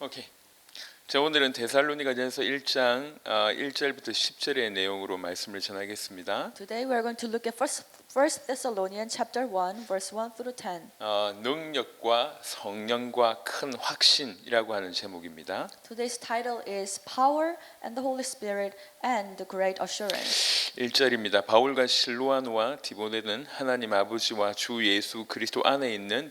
오케이. 자, 오늘은 데살로니가전서 1장 1절부터 10절의 내용으로 말씀을 전하겠습니다. Today we are going to look at First Thessalonians chapter 1 verse 1 through 10. 능력과 성령과 큰 확신이라고 하는 제목입니다. Today's title is Power and the Holy Spirit and the Great Assurance. 1절입니다. 바울과 실로아노와 디모데는 하나님 아버지와 주 예수 그리스도 안에 있는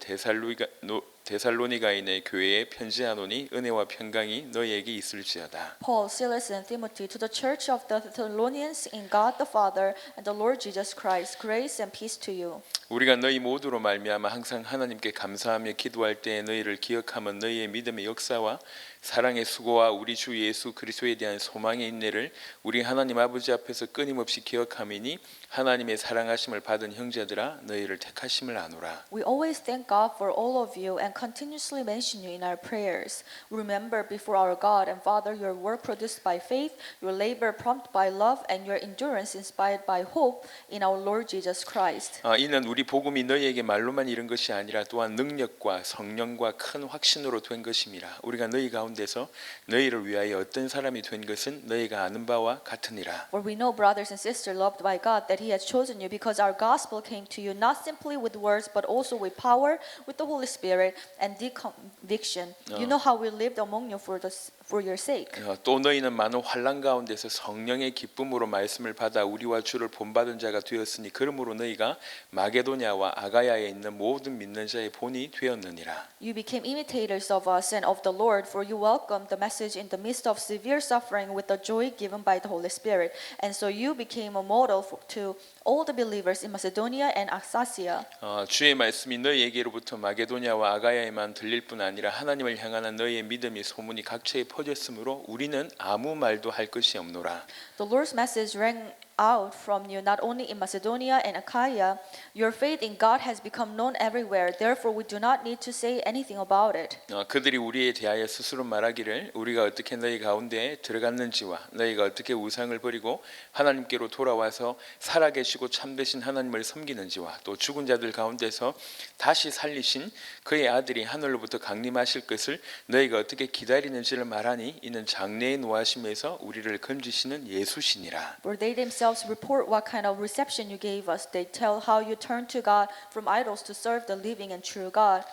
데살로니가인의 교회에 편지하노니 은혜와 평강이 너희에게 있을지어다. Paul, Silas, and Timothy to the church of the Thessalonians in God the Father and the Lord Jesus Christ, grace and peace to you. 우리가 너희 모두로 말미암아 항상 하나님께 감사하며 기도할 때에 너희를 기억하면 너희의 믿음의 역사와 사랑의 수고와 우리 주 예수 그리스도에 대한 소망의 인내를 우리 하나님 아버지 앞에서 끊임없이 기억함이니 하나님의 사랑하심을 받은 형제들아 너희를 택하심을 아노라. We always thank God for all of you and continuously mention you in our prayers. Remember before our God and Father your work produced by faith, your labor prompted by love, and your endurance inspired by hope in our Lord Jesus Christ. 이는 우리 복음이 너희에게 말로만 이른 것이 아니라 또한 능력과 성령과 큰 확신으로 된 것임이라. 우리가 너희 가운데서 너희를 위하여 어떤 사람이 된 것은 너희가 아는 바와 같으니라. For we know, brothers and sisters loved by God, that He has chosen you because our gospel came to you not simply with words but also with power, with the Holy Spirit, and deep conviction. You know how we lived among you for your sake. 또 너희는 많은 환난 가운데서 성령의 기쁨으로 말씀을 받아 우리와 주를 본받은 자가 되었으니 그러므로 너희가 마게도냐와 아가야에 있는 모든 믿는 자의 본이 되었느니라. You became imitators of us and of the Lord, for you welcomed the message in the midst of severe suffering with the joy given by the Holy Spirit. And so you became a model to all the believers in Macedonia and Achaia. 주의 말씀이 너희에게로부터 마게도냐와 아가야에만 들릴 뿐 아니라 하나님을 향한 너희의 믿음이 소문이 각처에 퍼졌으므로 우리는 아무 말도 할 것이 없노라. The Lord's message rang out from you not only in Macedonia and Achaia. Your faith in God has become known everywhere. Therefore, we do not need to say anything about it. 그들이 우리에 대하여 스스로 말하기를 우리가 어떻게 너희 가운데에 들어갔는지와 너희가 어떻게 우상을 버리고 하나님께로 돌아와서 살아계시고 참되신 하나님을 섬기는지와 또 죽은 자들 가운데서 다시 살리신 그의 아들이 하늘로부터 강림하실 것을 너희가 어떻게 기다리는지를 말하니 이는 장래의 노하심에서 우리를 건지시는 예수시니라. For they themselves report what kind of reception you gave us. They tell how you turned to God from idols to serve the living and true God,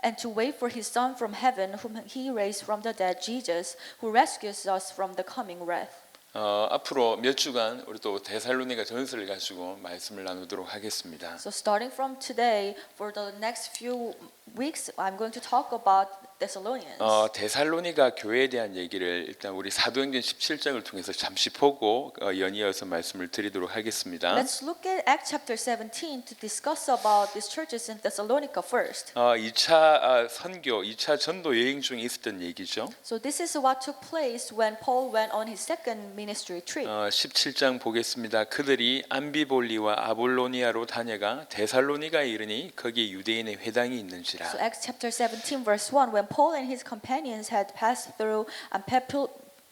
and to wait for His Son from heaven, whom He raised from the dead, Jesus, who rescues us from the coming wrath. 앞으로 몇 주간 우리 또 데살로니가 전서를 가지고 말씀을 나누도록 하겠습니다. So starting from today, for the next few weeks, I'm going to talk about Thessalonians. 데살로니가 교회에 대한 얘기를 일단 우리 사도행전 17장을 통해서 잠시 보고 연이어서 말씀을 드리도록 하겠습니다. Let's look at Acts chapter 17 to discuss about these churches in Thessalonica first. 2차 선교, 2차 전도 여행 중에 있었던 얘기죠. So this is what took place when Paul went on his second ministry trip. 17장 보겠습니다. 그들이 암비볼리와 아볼로니아로 다녀가 데살로니가에 이르니 거기 유대인의 회당이 있는지라. So Acts chapter 17 verse 1, when Paul and his companions had passed through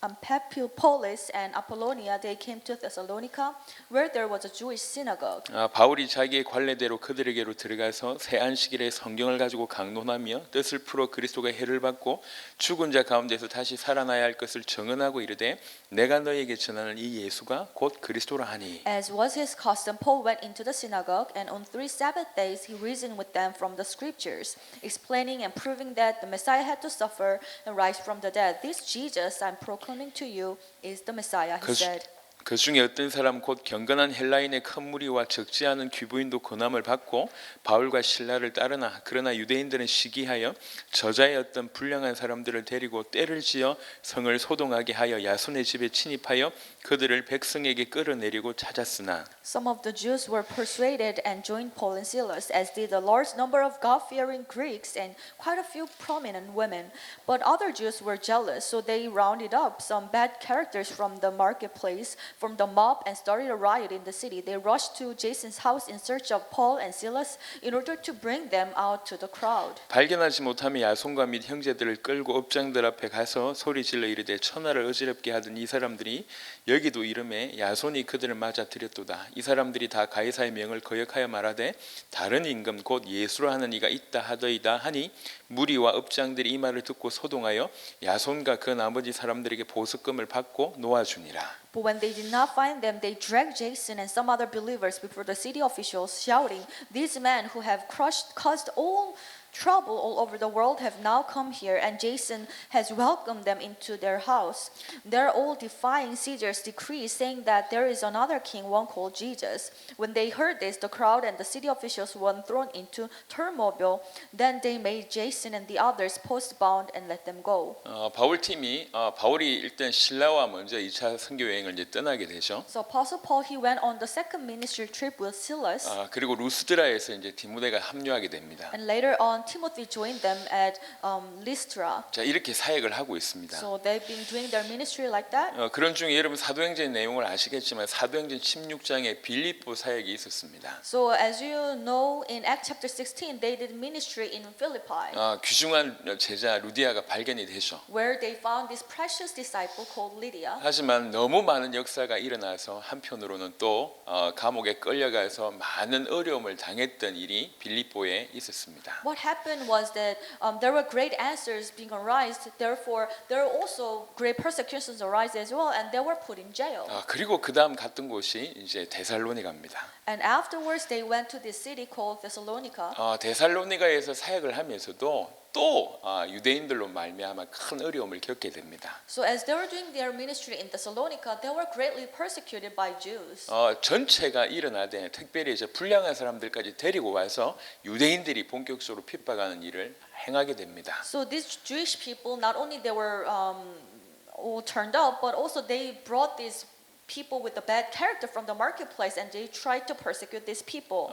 Amphipolis and Apollonia, they came to Thessalonica, where there was a Jewish synagogue. 바울이 자기의 관례대로 그들에게로 들어가서 새 안식일에 성경을 가지고 강론하며 뜻을 풀어 그리스도가 해를 받고 죽은 자 가운데서 다시 살아나야 할 것을 증언하고 이르되 내가 너희에게 전하는 이 예수가 곧 그리스도라 하니. As was his custom, Paul went into the synagogue, and on 3 Sabbath days he reasoned with them from the scriptures, explaining and proving that the Messiah had to suffer and rise from the dead. This Jesus I'm proclaiming to you is the Messiah, he said. 그 중에 어떤 사람 곧 경건한 헬라인의 큰 무리와 적지 않은 귀부인도 고난을 받고 바울과 실라를 따르나 그러나 유대인들은 시기하여 저자의 어떤 불량한 사람들을 데리고 떼를 지어 성을 소동하게 하여 야손의 집에 침입하여 그들을 백성에게 끌어내리고 찾았으나 Some of the Jews were persuaded and joined Paul and Silas, as did a large number of God-fearing Greeks and quite a few prominent women. But other Jews were jealous, so they rounded up some bad characters from the marketplace, from the mob and started a riot in the city. They rushed to Jason's house in search of Paul and Silas in order to bring them out to the crowd. 발견하지 못하면 야손과 및 형제들을 끌고 업장들 앞에 가서 소리 질러 이르되 천하를 어지럽게 하던 이 사람들이 여기도 이름에 야손이 그들을 맞아 들였도다. 이 사람들이 다 가이사의 명을 거역하여 말하되 다른 임금 곧 예수라 하는 이가 있다 하더이다 하니 무리와 업장들이 이 말을 듣고 소동하여 야손과 그 나머지 사람들에게 보석금을 받고 놓아주니라. But when they did not find them, they dragged Jason and some other believers before the city officials, shouting, "These men who have caused all trouble all over the world have now come here, and Jason has welcomed them into their house. They're all defying Caesar's decree, saying that there is another king, one called Jesus." When they heard this, the crowd and the city officials were thrown into turmoil. Then they made Jason and the others postbound and let them go. 바울 팀이 바울이 일단 신라와 먼저 2차 선교 여행을 이제 떠나게 되죠. So Apostle Paul, he went on the second ministry trip with Silas. 그리고 루스드라에서 이제 디모데가 합류하게 됩니다. And later on, Timothy joined them at Lystra. 자, 이렇게 사역을 하고 있습니다. So they've been doing their ministry like that. 그런 중에 여러분 사도행전 내용을 아시겠지만 사도행전 16장에 빌립보 사역이 있었습니다. So as you know, in Acts chapter 16, they did ministry in Philippi, 귀중한 제자 루디아가 발견이 되죠. where they found this precious disciple called Lydia. 하지만 너무 많은 역사가 일어나서 한편으로는 또 감옥에 끌려가서 많은 어려움을 당했던 일이 빌립보에 있었습니다. What happened was that there were great answers being arised. Therefore, there were also great persecutions arise as well, and they were put in jail. 그리고 그 다음 갔던 곳이 이제 데살로니가입니다. And afterwards, they went to this city called Thessalonica. 데살로니가에서 사역을 하면서도 또 유대인들로 말미암아 큰 어려움을 겪게 됩니다. So as they were doing their ministry in Thessalonica, they were greatly persecuted by Jews. 전체가 일어나되 특별히 이제 불량한 사람들까지 데리고 와서 유대인들이 본격적으로 핍박하는 일을 행하게 됩니다. So these Jewish people, not only they were all turned up, but also they brought these people with a bad character from the marketplace, and they tried to persecute these people.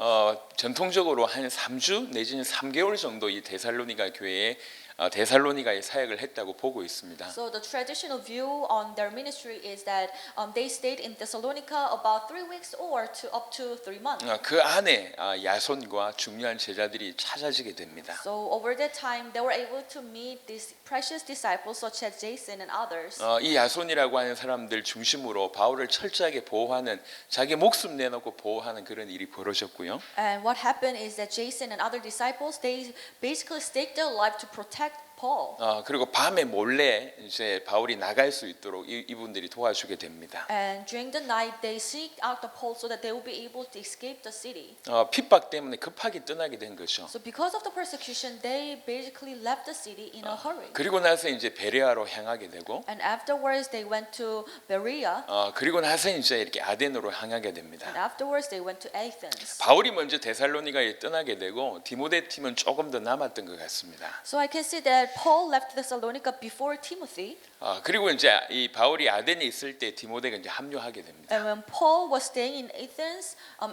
전통적으로 한 3주 내지는 3개월 정도 이 데살로니가 교회에 데살로니가에 사역을 했다고 보고 있습니다. So the traditional view on their ministry is that they stayed in Thessalonica about 3 weeks or up to 3 months. 그 안에 야손과 중요한 제자들이 찾아지게 됩니다. So over that time, they were able to meet these precious disciples such as Jason and others. 이 야손이라고 하는 사람들 중심으로 바울을 철저하게 보호하는 자기 목숨 내놓고 보호하는 그런 일이 벌어졌고요. And what happened is that Jason and other disciples, they basically staked their life to protect Paul. 그리고 밤에 몰래 이제 바울이 나갈 수 있도록 이분들이 도와주게 됩니다. And during the night, they seeked out the Paul so that they would be able to escape the city. 핍박 때문에 급하게 떠나게 된 거죠. So because of the persecution, they basically left the city in a hurry. 그리고 나서 이제 베레아로 향하게 되고, And afterwards, they went to Berea. 그리고 나서 이제 이렇게 아덴으로 향하게 됩니다. And afterwards, they went to Athens. 바울이 먼저 데살로니가에 떠나게 되고 디모데 팀은 조금 더 남았던 것 같습니다. So I can see that Paul left Thessalonica before Timothy. 그리고 이제 이 바울이 아덴에 있을 때 디모데가 이제 합류하게 됩니다. And when Paul was staying in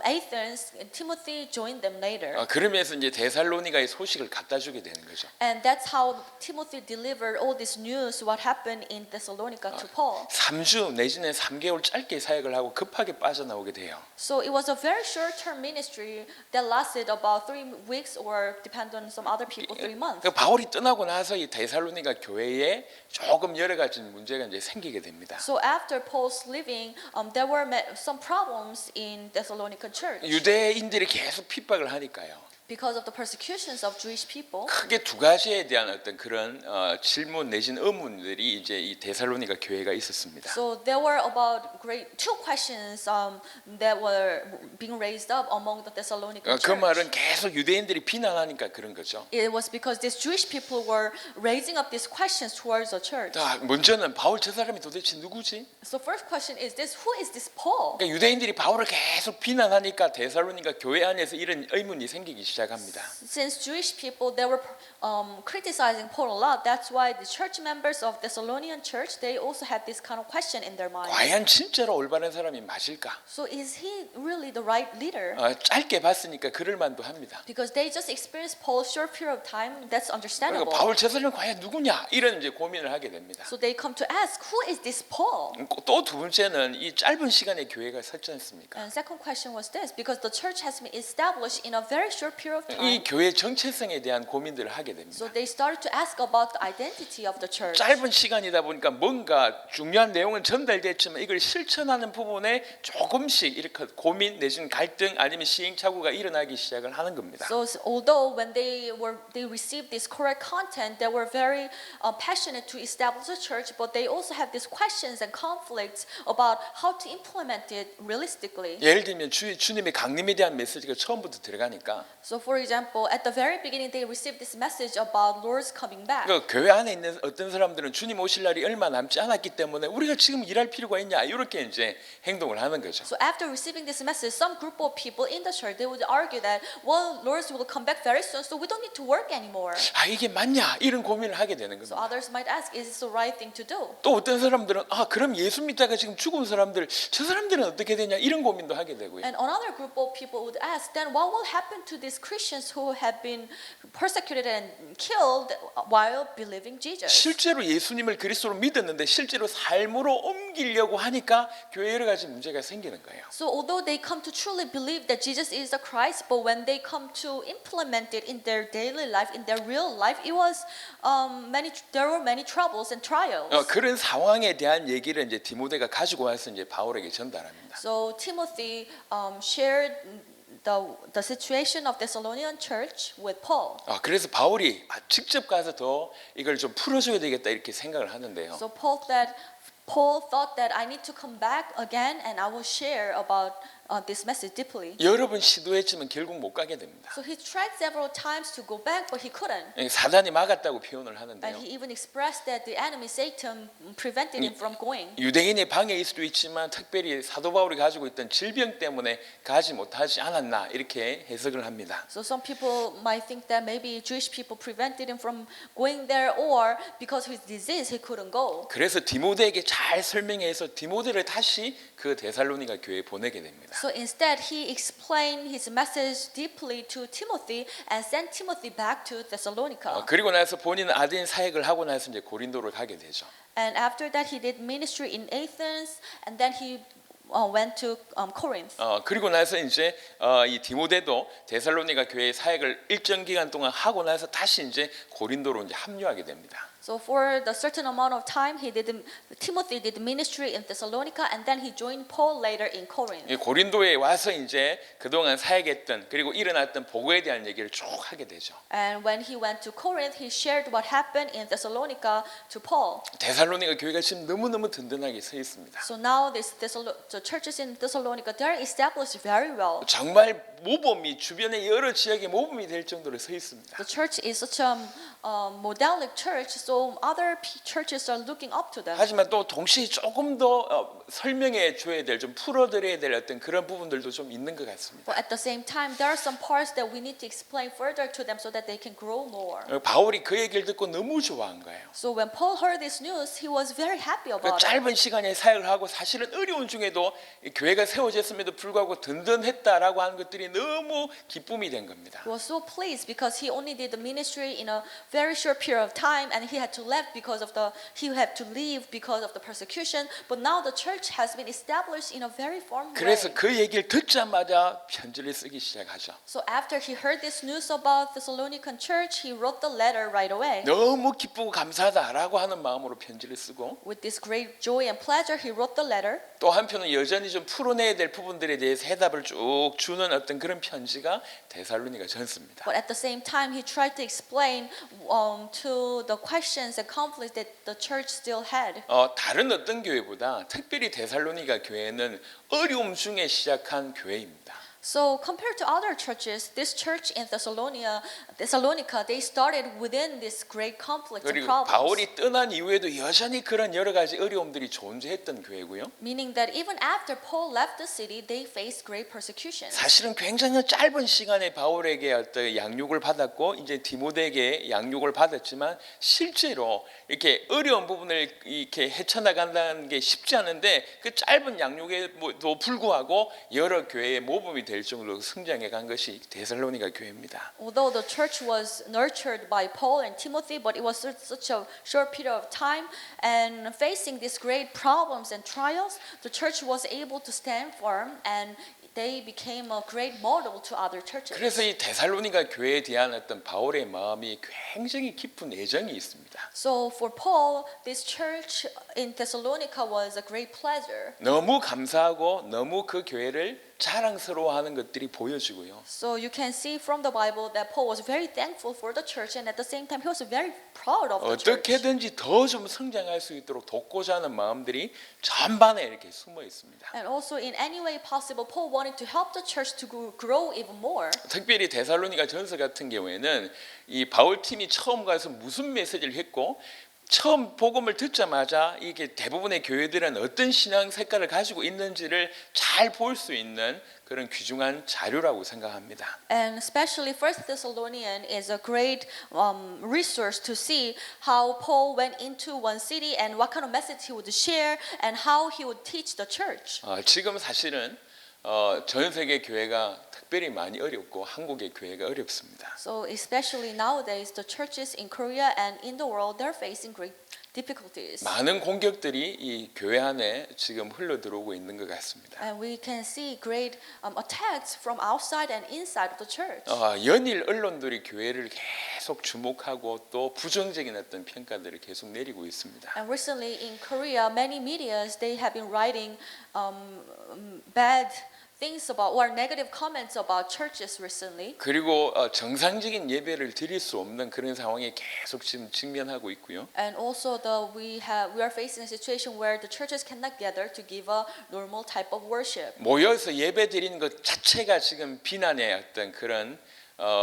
Athens, Timothy joined them later. 그러면서 이제 데살로니가의 소식을 갖다 주게 되는 거죠. And that's how Timothy delivered all this news, what happened in Thessalonica to Paul. 3주 내지는 3개월 짧게 사역을 하고 급하게 빠져나오게 돼요. So it was a very short-term ministry that lasted about 3 weeks or depend on some other people 3 months. 바울이 떠나고 나서 이 데살로니가 교회에 조금 여러 가지 문제가 이제 생기게 됩니다. So after Paul's leaving, there were some problems in Thessalonica church 유대인들이 계속 핍박을 하니까요. because of the persecutions of Jewish people. 크게 두 가지에 대한 어떤 그런 질문 내지는 의문들이 이제 이 데살로니가 교회가 있었습니다. So there were about two questions that were being raised up among the Thessalonican 그 church. 말은 계속 유대인들이 비난하니까 그런 거죠. It was because these Jewish people were raising up these questions towards the church. 먼저는 바울 저 사람이 도대체 누구지? So first question is this: who is this Paul? 그러니까 유대인들이 바울을 계속 비난하니까 데살로니가 교회 안에서 이런 의문이 생기기 시작해요. 시작합니다. Since Jewish people they were criticizing Paul a lot, that's why the church members of Thessalonian church they also had this kind of question in their mind. 과연 진짜로 올바른 사람이 맞을까? So is he really the right leader? 짧게 봤으니까 그럴 만도 합니다. Because they just experienced Paul short period of time, that's understandable. 그러니까 바울 저 사람은 과연 누구냐 이런 이제 고민을 하게 됩니다. So they come to ask, who is this Paul? 또 두 번째는 이 짧은 시간에 교회가 섰지 않습니까? And second question was this, because the church has been established in a very short period of 이 time. 교회 정체성에 대한 고민들을 하게 됩니다. So they started to ask about the identity of the church. 짧은 시간이다 보니까 뭔가 중요한 내용은 전달됐지만 이걸 실천하는 부분에 조금씩 이렇게 고민 내지는 갈등 아니면 시행착오가 일어나기 시작을 하는 겁니다. So although when they received this correct content, they were very passionate to establish a church, but they also have these questions and conflicts about how to implement it realistically. 예를 들면 주님의 강림에 대한 메시지가 처음부터 들어가니까 So for example, at the very beginning, they received this message about Lord's coming back. 그 교회 안에 있는 어떤 사람들은 주님 오실 날이 얼마 남지 않았기 때문에 우리가 지금 일할 필요가 있냐 이렇게 이제 행동을 하는 거죠. So after receiving this message, some group of people in the church they would argue that, well, Lord will come back very soon, so we don't need to work anymore. 아 이게 맞냐 이런 고민을 하게 되는 So 겁니다. others might ask, is this the right thing to do? 또 어떤 사람들은 아 그럼 예수 믿다가 지금 죽은 사람들 저 사람들은 어떻게 되냐 이런 고민도 하게 되고요. And another group of people would ask, then what will happen to these Christians who have been persecuted and killed while believing Jesus? 실제로 예수님을 그리스도로 믿었는데 실제로 삶으로 옮기려고 하니까 교회에 여러 가지 문제가 생기는 거예요. So although they come to truly believe that Jesus is the Christ, but when they come to implement it in their daily life, in their real life, there were many troubles and trials. 그런 상황에 대한 얘기를 이제 디모데가 가지고 와서 이제 바울에게 전달합니다. So Timothy shared the situation of Thessalonian church with Paul. 그래서 바울이 직접 가서 더 이걸 좀 풀어줘야 되겠다 이렇게 생각을 하는데요. So Paul thought that I need to come back again and I will share about this message deeply. 여러 번 시도했지만 결국 못 가게 됩니다. So he tried several times to go back, but he couldn't. 사단이 막았다고 표현을 And 하는데요. he even expressed that the enemy Satan prevented him from going. 유대인의 방해일 수도 있지만 특별히 사도 바울이 가지고 있던 질병 때문에 가지 못하지 않았나 이렇게 해석을 합니다. So some people might think that maybe Jewish people prevented him from going there, or because of his disease he couldn't go. 그래서 디모데에게 잘 설명해서 디모데를 다시 그 데살로니가 교회에 보내게 됩니다. So instead, he explained his message deeply to Timothy and sent Timothy back to Thessalonica. 그리고 나서 본인은 아덴 사역을 하고 나서 이제 고린도를 가게 되죠. And after that, he did ministry in Athens, and then he went to Corinth. 그리고 나서 이제 이 디모데도 데살로니가 교회 사역을 일정 기간 동안 하고 나서 다시 이제 고린도로 이제 합류하게 됩니다. So for the certain amount of time, Timothy did ministry in Thessalonica, and then he joined Paul later in Corinth. 이 고린도에 와서 이제 그동안 사역했던 그리고 일어났던 보고에 대한 얘기를 쭉 하게 되죠. And when he went to Corinth, he shared what happened in Thessalonica to Paul. 데살로니가 교회가 지금 너무너무 든든하게 서 있습니다. So now the churches in Thessalonica, they are established very well. 정말 모범이 주변의 여러 지역에 모범이 될 정도로 서 있습니다. The church is such a modelic church, so other churches are looking up to them. 하지만 또 동시에 조금 더 설명해 줘야 될, 좀 풀어드려야 될 어떤 그런 부분들도 좀 있는 것 같습니다. But at the same time, there are some parts that we need to explain further to them so that they can grow more. 바울이 그 얘기를 듣고 너무 좋아한 거예요. So when Paul heard this news, he was very happy 그 about it. 짧은 시간에 사역을 하고 사실은 어려운 중에도 교회가 세워졌음에도 불구하고 든든했다라고 하는 것들이 너무 기쁨이 된 겁니다. He was so pleased because he only did the ministry in a very short period of time, and he had to leave because of the persecution. But now the church has been established in a very firm way. 그래서 그 얘기를 듣자마자 편지를 쓰기 시작하죠. So after he heard this news about Thessalonican church, he wrote the letter right away. 너무 기쁘고 감사하다라고 하는 마음으로 편지를 쓰고 With this great joy and pleasure, he wrote the letter. 또 한편은 여전히 좀 풀어내야 될 부분들에 대해서 해답을 쭉 주는 어떤 그런 편지가 데살로니가 전서입니다. But at the same time, he tried to explain to the questions and conflicts that the church still had. 다른 어떤 교회보다 특별히 데살로니가 교회는 어려움 중에 시작한 교회입니다. So compared to other churches, this church in Thessalonica, they started within this great conflict and 그리고 problems. 바울이 떠난 이후에도 여전히 그런 여러 가지 어려움들이 존재했던 교회고요. Meaning that even after Paul left the city, they faced great persecution. 사실은 굉장히 짧은 시간에 바울에게 어떤 양육을 받았고 이제 디모데에게 양육을 받았지만 실제로 이렇게 어려운 부분을 이렇게 헤쳐나간다는 게 쉽지 않은데 그 짧은 양육에도 불구하고 여러 교회의 모범이 될 정도로 성장해 간 것이 데살로니가 교회입니다. Although the church was nurtured by Paul and Timothy, but it was such a short period of time, and facing these great problems and trials, the church was able to stand firm, and they became a great model to other churches. 그래서 이 데살로니가 교회에 대한 어떤 바울의 마음이 굉장히 깊은 애정이 있습니다. So for Paul, this church in Thessalonica was a great pleasure. 너무 감사하고 너무 그 교회를 자랑스러워하는 것들이 보여지고요. So you can see from the Bible that Paul was very thankful for the church, and at the same time he was very proud of the church. 어떻게든지 더 좀 성장할 수 있도록 돕고자 하는 마음들이 전반에 이렇게 숨어 있습니다. And also in any way possible, Paul wanted to help the church to grow even more. 특별히 데살로니가 전서 같은 경우에는 이 바울 팀이 처음 가서 무슨 메시지를 했고 처음 복음을 듣자마자 이게 대부분의 교회들은 어떤 신앙 색깔을 가지고 있는지를 잘 볼 수 있는 그런 귀중한 자료라고 생각합니다. And especially First Thessalonian is a great resource to see how Paul went into one city and what kind of message he would share and how he would teach the church. 지금 사실은 전 세계 교회가 특별히 많이 어렵고 한국의 교회가 어렵습니다. So especially nowadays, the churches in Korea and in the world, they're facing great difficulties. 많은 공격들이 이 교회 안에 지금 흘러 들어오고 있는 것 같습니다. And we can see great attacks from outside and inside of the church. 연일 언론들이 교회를 계속 주목하고 또 부정적인 어떤 평가들을 계속 내리고 있습니다. And recently in Korea, many medias they have been writing bad things about or negative comments about churches recently. 그리고 정상적인 예배를 드릴 수 없는 그런 상황에 계속 지금 직면하고 있고요. And also we are facing a situation where the churches cannot gather to give a normal type of worship. 모여서 예배 드리는 것 자체가 지금 비난의 어떤 그런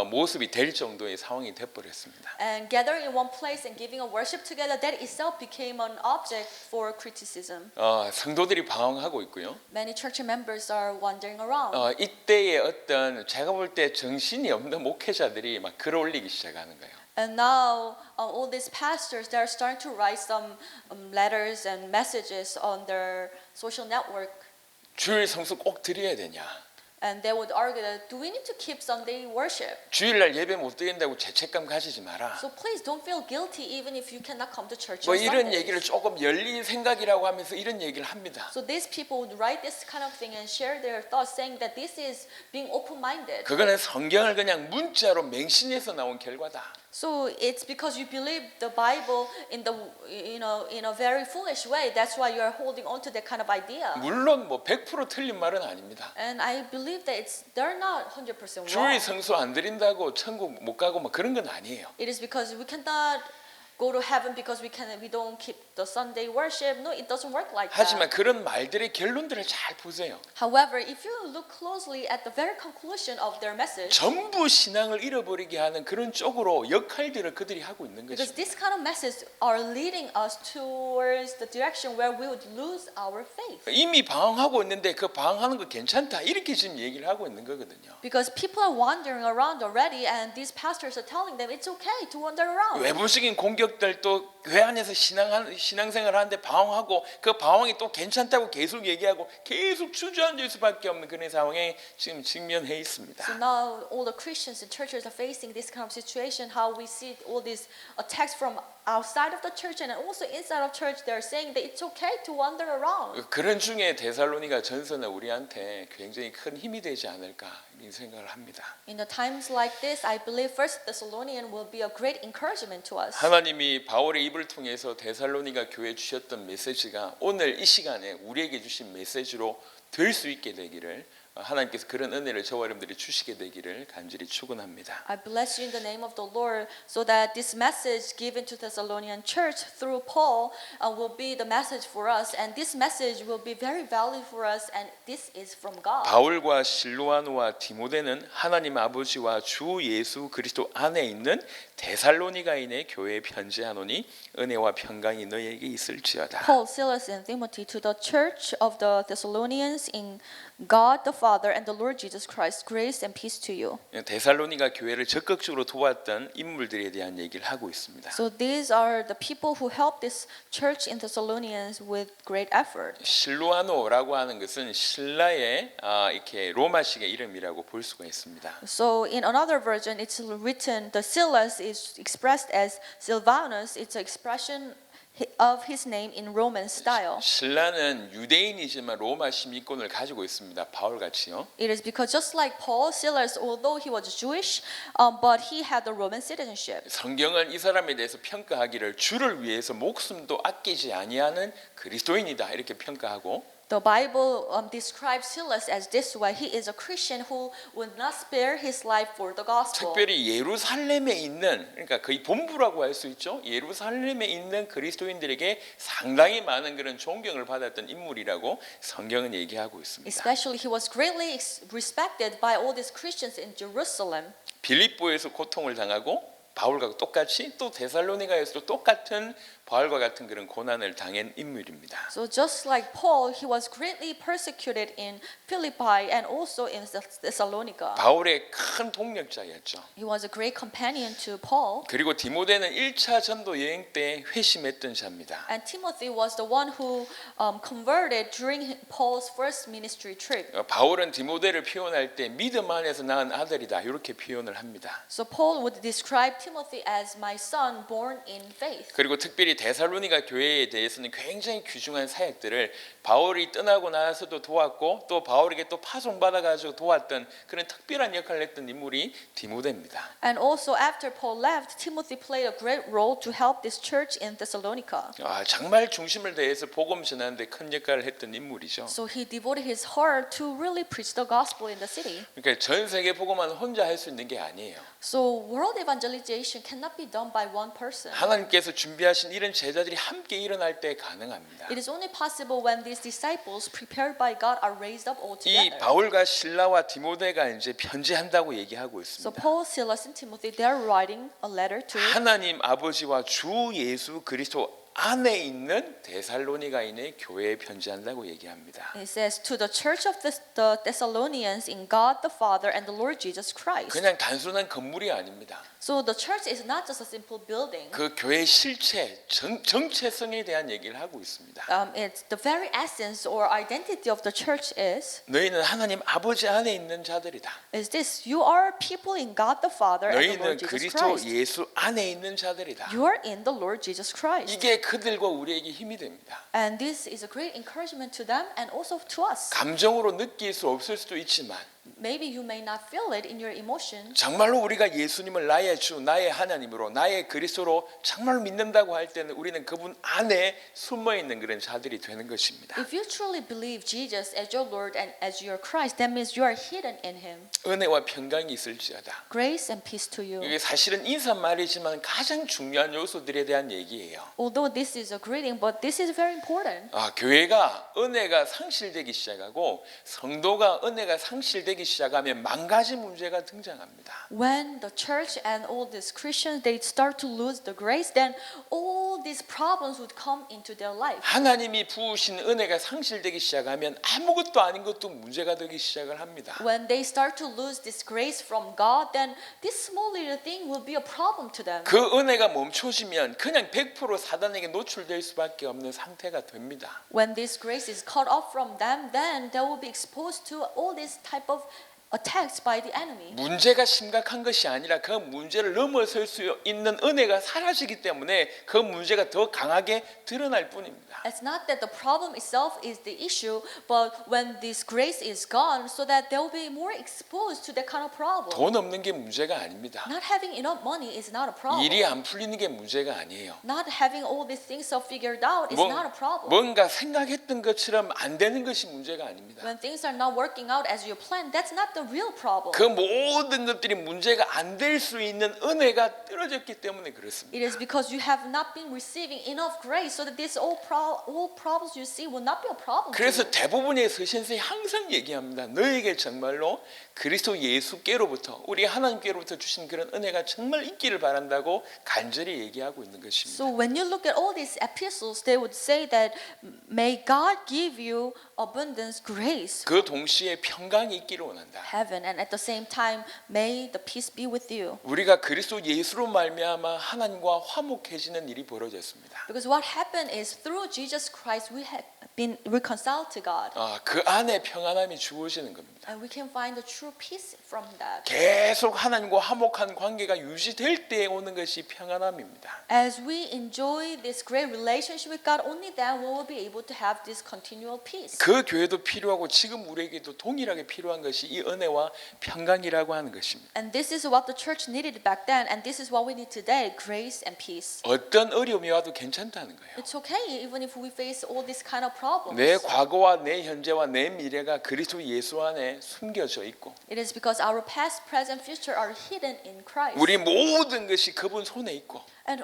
모습이 될 정도의 상황이 돼버렸습니다. And gathering in one place and giving a worship together, that itself became an object for criticism. 성도들이 방황하고 있고요. Many church members are wandering around. 이때의 어떤 제가 볼 때 정신이 없는 목회자들이 막 글 올리기 시작하는 거예요. And now all these pastors, they are starting to write some letters and messages on their social network. 주일 성수 꼭 드려야 되냐? And they would argue that do we need to keep Sunday worship? 주일날 예배 못 드린다고 죄책감 가지지 마라. So please don't feel guilty even if you cannot come to church 뭐 on 이런 Sundays. 얘기를 조금 열린 생각이라고 하면서 이런 얘기를 합니다. So these people would write this kind of thing and share their thoughts, saying that this is being open-minded. 그거는 성경을 그냥 문자로 맹신해서 나온 결과다. So it's because you believe the Bible in a very foolish way. That's why you are holding on to that kind of idea. 물론 뭐 100% 틀린 말은 아닙니다. And I believe that they're not 100% 주일 wrong. 성수 안 드린다고 천국 못 가고 뭐 그런 건 아니에요. It is because we cannot go to heaven because we don't keep the Sunday worship. No, it doesn't work like 하지만 that. 그런 말들의 결론들을 잘 보세요. However, if you look closely at the very conclusion of their message, 전부 신앙을 잃어버리게 하는 그런 쪽으로 역할들을 그들이 하고 있는 because 것입니다. this kind of message are leading us towards the direction where we would lose our faith. 이미 방황하고 있는데 그 방황하는 거 괜찮다 이렇게 지금 얘기를 하고 있는 거거든요. Because people are wandering around already, and these pastors are telling them it's okay to wander around. 외부적인 공격들도 교회 안에서 신앙생활을 하는데 방황하고 그 방황이 또 괜찮다고 계속 얘기하고 계속 주저앉을 수밖에 없는 그런 상황에 지금 직면해 있습니다. So now all the Christians and churches are facing this kind of situation. How we see all these attacks from outside of the church and also inside of church. They are saying that it's okay to wander around. 그런 중에 데살로니가 전서는 우리한테 굉장히 큰 힘이 되지 않을까 이런 생각을 합니다. In the times like this, I believe First Thessalonian will be a great encouragement to us. 하나님이 바울의 입을 통해서 데살로니가 교회에 주셨던 메시지가 오늘 이 시간에 우리에게 주신 메시지로 될 수 있게 되기를 하나님께서 그런 은혜를 저와 여러분들이 주시게 되기를 간절히 축원합니다. I bless you in the name of the Lord so that this message given to Thessalonian church through Paul will be the message for us, and this message will be very valuable for us, and this is from God. 바울과 실로아노와 디모데는 하나님 아버지와 주 예수 그리스도 안에 있는 데살로니가인의 교회에 편지하노니 은혜와 평강이 너희에게 있을지어다. Paul, Silas, and Timothy to the church of the Thessalonians in God the Father and the Lord Jesus Christ, grace and peace to you. 데살로니가 교회를 적극적으로 도왔던 인물들에 대한 얘기를 하고 있습니다. So these are the people who helped this church in Thessalonians with great effort. 실로아노라고 하는 것은 신라의 이렇게 로마식의 이름이라고 볼 수가 있습니다. So in another version, it's written, the Silas is expressed as Silvanus. It's an expression of his name in Roman style. 신라는 유대인이지만 로마 시민권을 가지고 있습니다. 바울 같이요. It is because just like Paul, Silas, although he was Jewish, but he had the Roman citizenship. 성경은 이 사람에 대해서 평가하기를 주를 위해서 목숨도 아끼지 아니하는 그리스도인이다 이렇게 평가하고 The Bible describes Silas as this way. He is a Christian who would not spare his life for the gospel. 특별히 예루살렘에 있는 그러니까 거의 본부라고 할 수 있죠. 예루살렘에 있는 그리스도인들에게 상당히 많은 그런 존경을 받았던 인물이라고 성경은 얘기하고 있습니다. Especially he was greatly respected by all these Christians in Jerusalem. 빌립보에서 고통을 당하고 바울과 똑같이 또 데살로니가에서도 똑같은 바울과 같은 그런 고난을 당한 인물입니다. So just like Paul, he was greatly persecuted in Philippi and also in Thessalonica. 바울의 큰 동력자였죠. He was a great companion to Paul. 그리고 디모데는 1차 전도 여행 때 회심했던 자입니다. And Timothy was the one who converted during Paul's first ministry trip. 바울은 디모데를 표현할 때 믿음 안에서 낳은 아들이다 이렇게 표현을 합니다. So Paul would describe Timothy as my son born in faith. 그리고 특별히 데살로니가 교회에 대해서는 굉장히 귀중한 사역들을 바울이 떠나고 나서도 도왔고 또 바울에게 또 파송받아 가지고 도왔던 그런 특별한 역할을 했던 인물이 디모데입니다. And also after Paul left, Timothy played a great role to help this church in Thessalonica. 정말 중심을 다해서 복음 전하는데 큰 역할을 했던 인물이죠. So he devoted his heart to really preach the gospel in the city. 그러니까 전 세계 복음만 혼자 할 수 있는 게 아니에요. So world evangelization cannot be done by one person. 하나님께서 준비하신 이런 제자들이 함께 일어날 때 가능합니다. It is only possible when these disciples prepared by God are raised up all 이 together. 바울과 실라와 디모데가 이제 편지한다고 얘기하고 So 있습니다. Paul, Silas, and Timothy, they are writing a letter to 하나님 아버지와 주 예수 그리스도 안에 있는 데살로니가인의 교회에 편지한다고 얘기합니다. It says to the church of the Thessalonians in God the Father and the Lord Jesus Christ. 그냥 단순한 건물이 아닙니다. So the church is not just a simple building. 그 교회의 실체, 정체성에 대한 얘기를 하고 있습니다. It's the very essence or identity of the church is 너희는 하나님 아버지 안에 있는 자들이다. this: you are people in God the Father and the 너희는 Lord Jesus 그리스도 Christ. 예수 안에 있는 자들이다. You are in the Lord Jesus Christ. 이게 그들과 우리에게 힘이 됩니다. And this is a great encouragement to them and also to us. 감정으로 느낄 수 없을 수도 있지만 Maybe you may not feel it in your emotion. 정말로 우리가 예수님을 나의 주, 나의 하나님으로, 나의 그리스도로 정말 믿는다고 할 때는 우리는 그분 안에 숨어 있는 그런 자들이 되는 것입니다. If you truly believe Jesus as your Lord and as your Christ, that means you are hidden in Him. 은혜와 평강이 있을지어다. Grace and peace to you. 이게 사실은 인사말이지만 가장 중요한 요소들에 대한 얘기예요. Although this is a greeting, but this is very important. 교회가 은혜가 상실되기 시작하고 성도가 은혜가 상실되기 시작하면 만 가지 문제가 등장합니다. When the church and all these Christians they start to lose the grace, then all these problems would come into their life. 하나님이 부으신 은혜가 상실되기 시작하면 아무것도 아닌 것도 문제가 되기 시작을 합니다. When they start to lose this grace from God, then this small little thing will be a problem to them. 그 은혜가 멈춰지면 그냥 100% 사단에게 노출될 수밖에 없는 상태가 됩니다. When this grace is cut off from them, then they will be exposed to all this type of attacked by the enemy. 문제가 심각한 것이 아니라 그 문제를 넘어설 수 있는 은혜가 사라지기 때문에 그 문제가 더 강하게 드러날 뿐입니다. It's not that the problem itself is the issue, but when this grace is gone, so that they will be more exposed to that kind of problem. 돈 없는 게 문제가 아닙니다. Not having enough money is not a problem. 일이 안 풀리는 게 문제가 아니에요. Not having all these things all figured out is not a problem. 뭔가 생각했던 것처럼 안 되는 것이 문제가 아닙니다. When things are not working out as you planned, that's not the real problem. 그 모든 것들이 문제가 안 될 수 있는 은혜가 떨어졌기 때문에 그렇습니다. It is because you have not been receiving enough grace, so that these all problems you see will not be a problem. to 그래서 you. 대부분의 서신서에 항상 얘기합니다. 너에게 정말로 그리스도 예수께로부터 우리 하나님께로부터 주신 그런 은혜가 정말 있기를 바란다고 간절히 얘기하고 있는 것입니다. So when you look at all these epistles, they would say that may God give you abundance grace, 그 동시에 평강이 있기를 원한다. heaven, and at the same time may the peace be with you. 우리가 그리스도 예수로 말미암아 하나님과 화목해지는 일이 벌어졌습니다. Because what happened is through Jesus Christ we have been reconciled to God, 그 안에 평안함이 주어지는 겁니다. and we can find the true peace from that. 계속 하나님과 화목한 관계가 유지될 때 오는 것이 평안함입니다. As we enjoy this great relationship with God, only then we will be able to have this continual peace. 그 교회도 필요하고 지금 우리에게도 동일하게 필요한 것이 이 은혜와 평강이라고 하는 것입니다. And this is what the church needed back then, and this is what we need today, grace and peace. 어떤 어려움이 와도 괜찮다는 거예요. It's okay even if we face all these kind of problems. 내 과거와 내 현재와 내 미래가 그리스도 예수 안에 숨겨져 있고 It is because our past, present, future are hidden in Christ. 우리 모든 것이 그분 손에 있고 And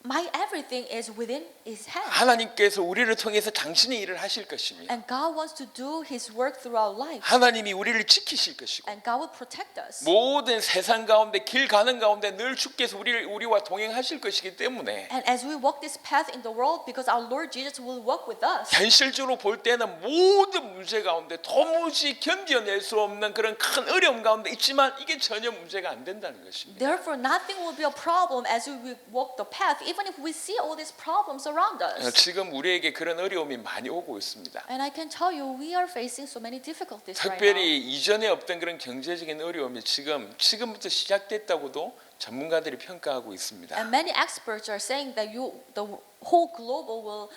my everything is within His hand. 하나님께서 우리를 통해서 당신의 일을 하실 것입니다. And God wants to do His work through our lives. 하나님이 우리를 지키실 것이고 And God will protect us. 모든 세상 가운데 길 가는 가운데 늘 주께서 우리와 동행하실 것이기 때문에 And as we walk this path in the world, because our Lord Jesus will walk with us. 현실적으로 볼 때는 모든 문제 가운데 도무지 견뎌낼 수 없는 그런 큰 어려움 가운데 있지만 이게 전혀 문제가 안 된다는 것입니다. Therefore, nothing will be a problem as we walk the path, even if we see all these problems around us. 지금 우리에게 그런 어려움이 많이 오고 있습니다. And I can tell you, we are facing so many difficulties right now. 특별히 이전에 없던 그런 경제적인 어려움이 지금부터 시작됐다고도 전문가들이 평가하고 있습니다. And many experts are saying that the whole global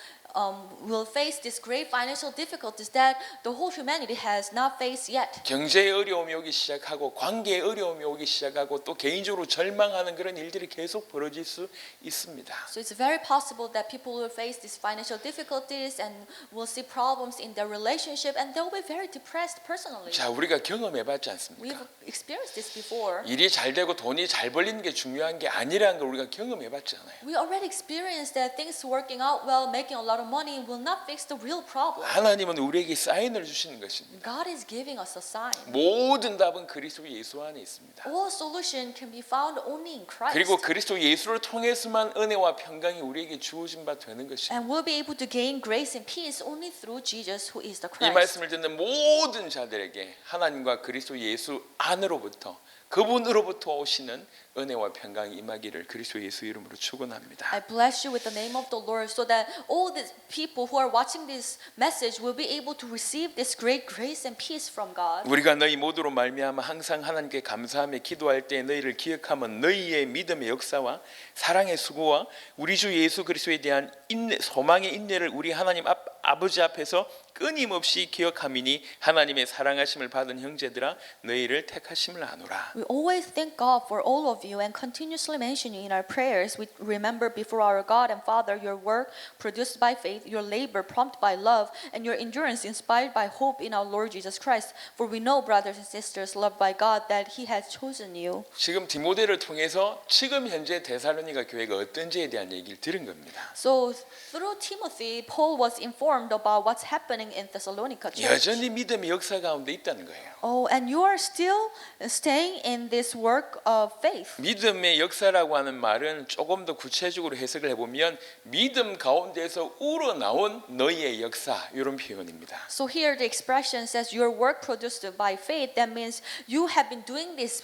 will face these great financial difficulties that the whole humanity has not faced yet. 경제의 어려움이 오기 시작하고 관계의 어려움이 오기 시작하고 또 개인적으로 절망하는 그런 일들이 계속 벌어질 수 있습니다. So it's very possible that people will face these financial difficulties and will see problems in their relationship, and they'll be very depressed personally. 자, 우리가 경험해봤지 않습니까? We've experienced this before. 일이 잘 되고 돈이 잘 벌리는 게 중요한 게 아니라는 걸 우리가 경험해봤잖아요. We already experienced that things working out well, making a lot of money will not fix the real problem. 하나님은 우리에게 사인을 주시는 것입니다. God is giving us a sign. 모든 답은 그리스도 예수 안에 있습니다. All solution can be found only in Christ. 그리고 그리스도 예수를 통해서만 은혜와 평강이 우리에게 주어진 바 되는 것입니다. And we'll be able to gain grace and peace only through Jesus, who is the 이 Christ. 말씀을 듣는 모든 자들에게 하나님과 그리스도 예수 안으로부터 그분으로부터 오시는 은혜와 평강이 임하기를 그리스도 예수 이름으로 축원합니다. I bless you with the name of the Lord, so that all the people who are watching this message will be able to receive this great grace and peace from God. 우리가 너희 모두로 말미암아 항상 하나님께 감사하며 기도할 때 너희를 기억하면 너희의 믿음의 역사와 사랑의 수고와 우리 주 예수 그리스도에 대한 인내, 소망의 인내를 우리 하나님 아버지 앞에서 끊임없이 기억함이니 하나님의 사랑하심을 받은 형제들아 너희를 택하심을 아노라. We always thank God for all of you and continuously mention you in our prayers. We remember before our God and Father your work produced by faith, your labor prompted by love, and your endurance inspired by hope in our Lord Jesus Christ. For we know, brothers and sisters, loved by God, that He has chosen you. 지금 디모데를 통해서 지금 현재 데살로니가 교회가 어떤지에 대한 얘기를 들은 겁니다. So through Timothy, Paul was informed about what's happening in Thessalonica church. 여전히 믿음의 역사 가운데 있다는 거예요. Oh, and you are still staying in this work of faith. 믿음의 역사라고 하는 말은 조금 더 구체적으로 해석을 해보면 믿음 가운데서 우러나온 너희의 역사 이런 표현입니다. So here the expression says your work produced by faith. That means you have been doing this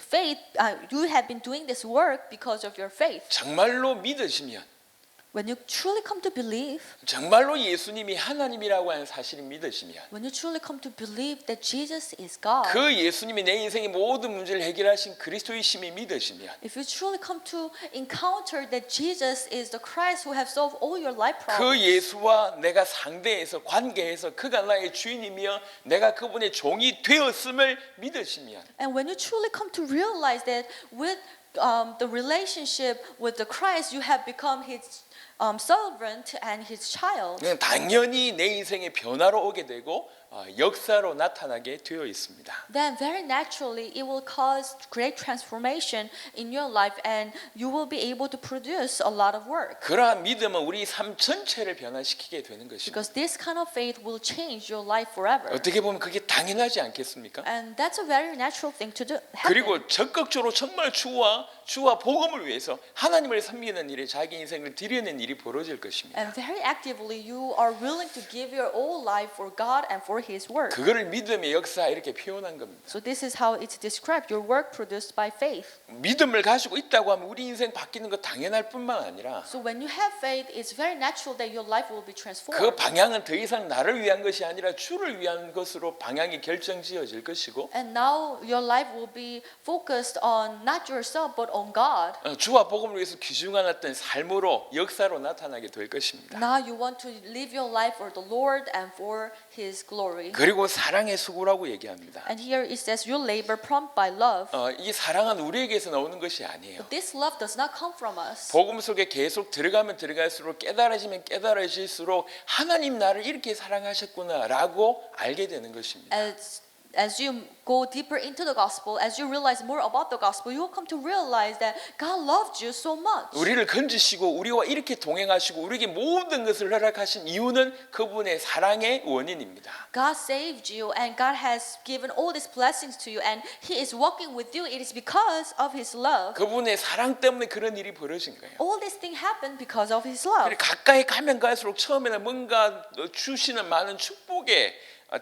you have been doing this work because of your faith. 정말로 믿으시면 When you truly come to believe, 정말로 예수님이 하나님이라고 하는 사실을 믿으시면 when you truly come to believe that Jesus is God, 그 예수님이 내 인생의 모든 문제를 해결하신 그리스도이심이 믿으시면 if you truly come to encounter that Jesus is the Christ who have solved all your life 그 problems, 예수와 내가 상대해서 관계해서 그가 나의 주인이며 내가 그분의 종이 되었음을 믿으시면 and when you truly come to realize that with the relationship with the Christ, you have become His servant and His child, 그냥 당연히 내 인생의 변화로 오게 되고 역사로 나타나게 되어 있습니다. then very naturally it will cause great transformation in your life and you will be able to produce a lot of work. 그러한 믿음은 우리 삶 전체를 변화시키게 되는 것입니다. Because this kind of faith will change your life forever. 어떻게 보면 그게 당연하지 않겠습니까? And that's a very natural thing to do. 그리고 적극적으로 정말 주와 복음을 위해서 하나님을 섬기는 일에 자기 인생을 드려낸 일이 벌어질 것입니다. And very actively you are willing to give your whole life for God and for His work. 그거를 믿음의 역사 이렇게 표현한 겁니다. So this is how it's described, your work produced by faith. 믿음을 가지고 있다고 하면 우리 인생 바뀌는 거 당연할 뿐만 아니라 So when you have faith, it's very natural that your life will be 그 transformed. 방향은 더 이상 나를 위한 것이 아니라 주를 위한 것으로 방향이 결정지어질 것이고 And now your life will be focused on not yourself but on God. 주와 복음을 위해서 귀중한 어떤 삶으로 역사로 나타나게 될 것입니다. Now you want to live your life for the Lord and for His glory. 그리고 사랑의 수고라고 얘기합니다. And here it says you labor prompt by love. 이 사랑은 우리에게서 나오는 것이 아니에요. But this love does not come from us. 복음 속에 계속 들어가면 들어갈수록 깨달아지면 깨달아질수록 하나님 나를 이렇게 사랑하셨구나라고 알게 되는 것입니다. As you go deeper into the gospel, as you realize more about the gospel, you will come to realize that God loved you so much. 우리를 건지시고 우리와 이렇게 동행하시고 우리에게 모든 것을 허락하신 이유는 그분의 사랑의 원인입니다. God saved you and God has given all these blessings to you and He is walking with you. It is because of His love. 그분의 사랑 때문에 그런 일이 벌어진 거예요. All these things happen because of His love. 가까이 가면 갈수록 처음에는 뭔가 주시는 많은 축복에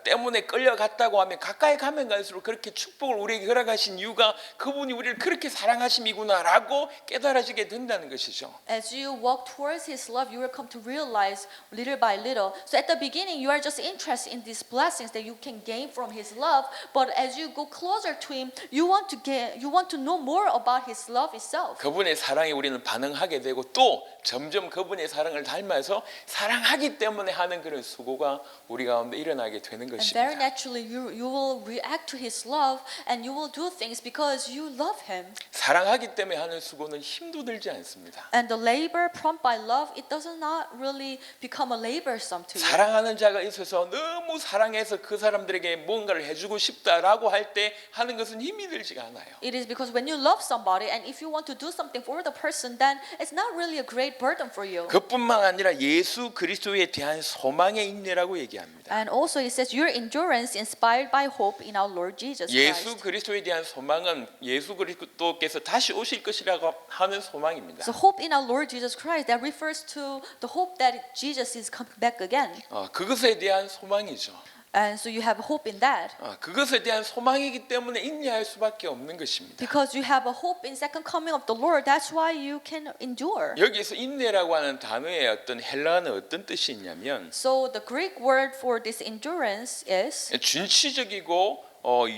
때문에 끌려갔다고 하면 가까이 가면 갈수록 그렇게 축복을 우리에게 허락하신 이유가 그분이 우리를 그렇게 사랑하심이구나라고 깨달아지게 된다는 것이죠. As you walk towards His love, you will come to realize little by little. So at the beginning, you are just interested in these blessings that you can gain from His love. But as you go closer to Him, you want to know more about His love itself. 그분의 사랑에 우리는 반응하게 되고 또 점점 그분의 사랑을 닮아서 사랑하기 때문에 하는 그런 수고가 우리 가운데 일어나게 되는 And very 것입니다. naturally, you will react to His love and you will do things because you love Him. 사랑하기 때문에 하는 수고는 힘도 들지 않습니다. And the labor prompt by love, it does not really become a laborsome to you. 사랑하는 자가 있어서 너무 사랑해서 그 사람들에게 뭔가를 해주고 싶다라고 할 때 하는 것은 힘이 들지가 않아요. It is because when you love somebody and if you want to do something for the person, then it's not really a great burden for you. 그뿐만 아니라 예수 그리스도에 대한 소망의 인내라고 얘기합니다. And also it says your endurance inspired by hope in our Lord Jesus 예수 Christ. 그리스도에 대한 소망은 예수 그리스도께서 다시 오실 것이라고 하는 소망입니다. So hope in our Lord Jesus Christ, that refers to the hope that Jesus is coming back again. 그것에 대한 소망이죠. And so you have hope in that. 그것에 대한 소망이기 때문에 인내할 수밖에 없는 것입니다. Because you have a hope in second coming of the Lord, that's why you can endure. 여기서 인내라고 하는 단어의 어떤 헬라어는 어떤 뜻이 있냐면 So the Greek word for this endurance is 준치적이고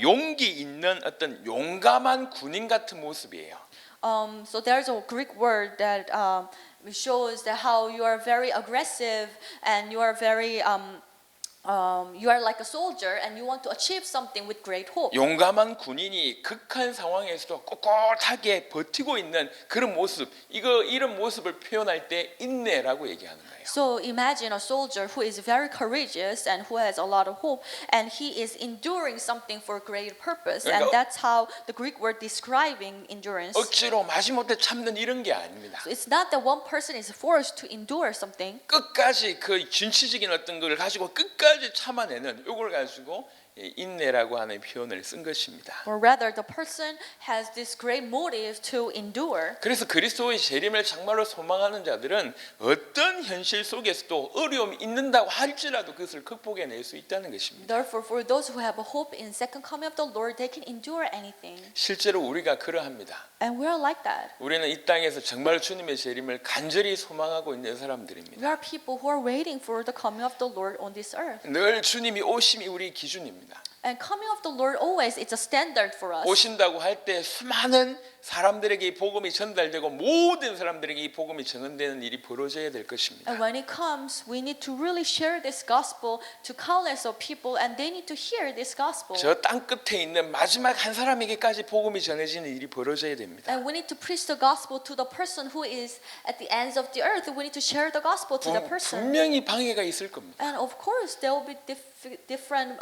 용기 있는 어떤 용감한 군인 같은 모습이에요. so there's a Greek word that shows that how you are very aggressive and you are very you are like a soldier and you want to achieve something with great hope. 용감한 군인이 극한 상황에서도 꼿꼿하게 버티고 있는 그런 모습, 이런 모습을 표현할 때 인내라고 얘기하는 거예요. So imagine a soldier who is very courageous and who has a lot of hope and he is enduring something for great purpose. And that's how the Greek word describing endurance. 억지로 마지못해 참는 이런 게 아닙니다. So it's not that one person is forced to endure something. 끝까지 그 진취적인 어떤 걸 가지고 끝까지 참아내는 이걸 가지고 인내라고 하는 표현을 쓴 것입니다. Or rather, the person has this great motive to endure. 그래서 그리스도의 재림을 정말로 소망하는 자들은 어떤 현실 속에서도 어려움이 있는다고 할지라도 그것을 극복해낼 수 있다는 것입니다. Therefore, for those who have a hope in second coming of the Lord, they can endure anything. 실제로 우리가 그러합니다. And we are like that. 우리는 이 땅에서 정말 주님의 재림을 간절히 소망하고 있는 사람들입니다. We are people who are waiting for the coming of the Lord on this earth. 늘 주님이 오심이 우리 기준입니다. And coming of the Lord always is a standard for us. 오신다고 할 때 수많은 사람들에게 이 복음이 전달되고 모든 사람들에게 이 복음이 전언되는 일이 벌어져야 될 것입니다. And when it comes, we need to really share this gospel to countless of people, and they need to hear this gospel. 저 땅 끝에 있는 마지막 한 사람에게까지 복음이 전해지는 일이 벌어져야 됩니다. And we need to preach the gospel to the person who is at the ends of the earth. We need to share the gospel to the person. 분명히 방해가 있을 겁니다. And of course, there will be different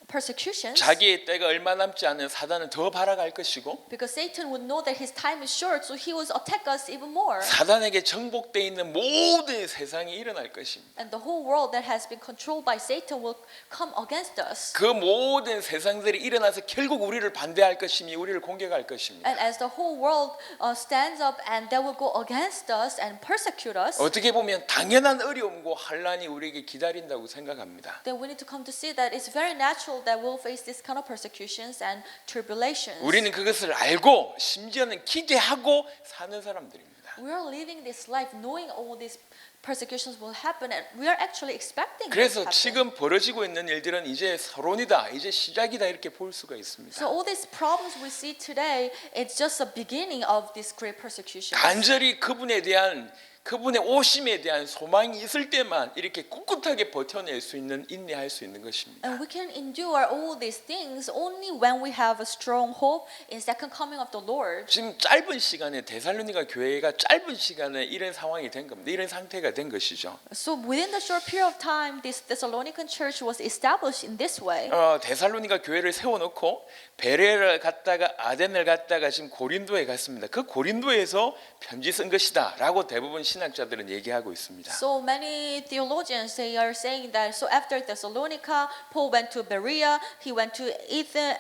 persecutions. 자기의 때가 얼마 남지 않은 사단은 더 발악할 것이고 Because Satan would know that his time is short, so he will attack us even more. 사단에게 정복되어 있는 모든 세상이 일어날 것입니다. And the whole world that has been controlled by Satan will come against us. 그 모든 세상들이 일어나서 결국 우리를 반대할 것이며 우리를 공격할 것입니다. And as the whole world stands up and they will go against us and persecute us, 어떻게 보면 당연한 어려움과 환란이 우리에게 기다린다고 생각합니다. then we need to come to see that it's very natural that we'll face this kind of persecutions and tribulations. 우리는 그것을 알고 심지어는 기대하고 사는 사람들입니다. We are living this life knowing all these persecutions will happen, and we are actually expecting this to 그래서 happen. 지금 벌어지고 있는 일들은 이제 서론이다, 이제 시작이다 이렇게 볼 수가 있습니다. So all these problems we see today, it's just a beginning of this great persecution. 간절히 그분의 오심에 대한 소망이 있을 때만 이렇게 꿋꿋하게 버텨낼 수 있는 인내할 수 있는 것입니다. And we can endure all these things only when we have a strong hope in second coming of the Lord. 지금 짧은 시간에 데살로니가 교회가 짧은 시간에 이런 상황이 된 겁니다. 이런 상태가 된 것이죠. So within the short period of time, this Thessalonican church was established in this way. 데살로니가 교회를 세워놓고 베레를 갔다가 아덴을 갔다가 지금 고린도에 갔습니다. 그 고린도에서 편지 쓴 것이다라고 대부분 신학자들은 얘기하고 있습니다. So many theologians, they are saying that so after Thessalonica, Paul went to Berea, he went to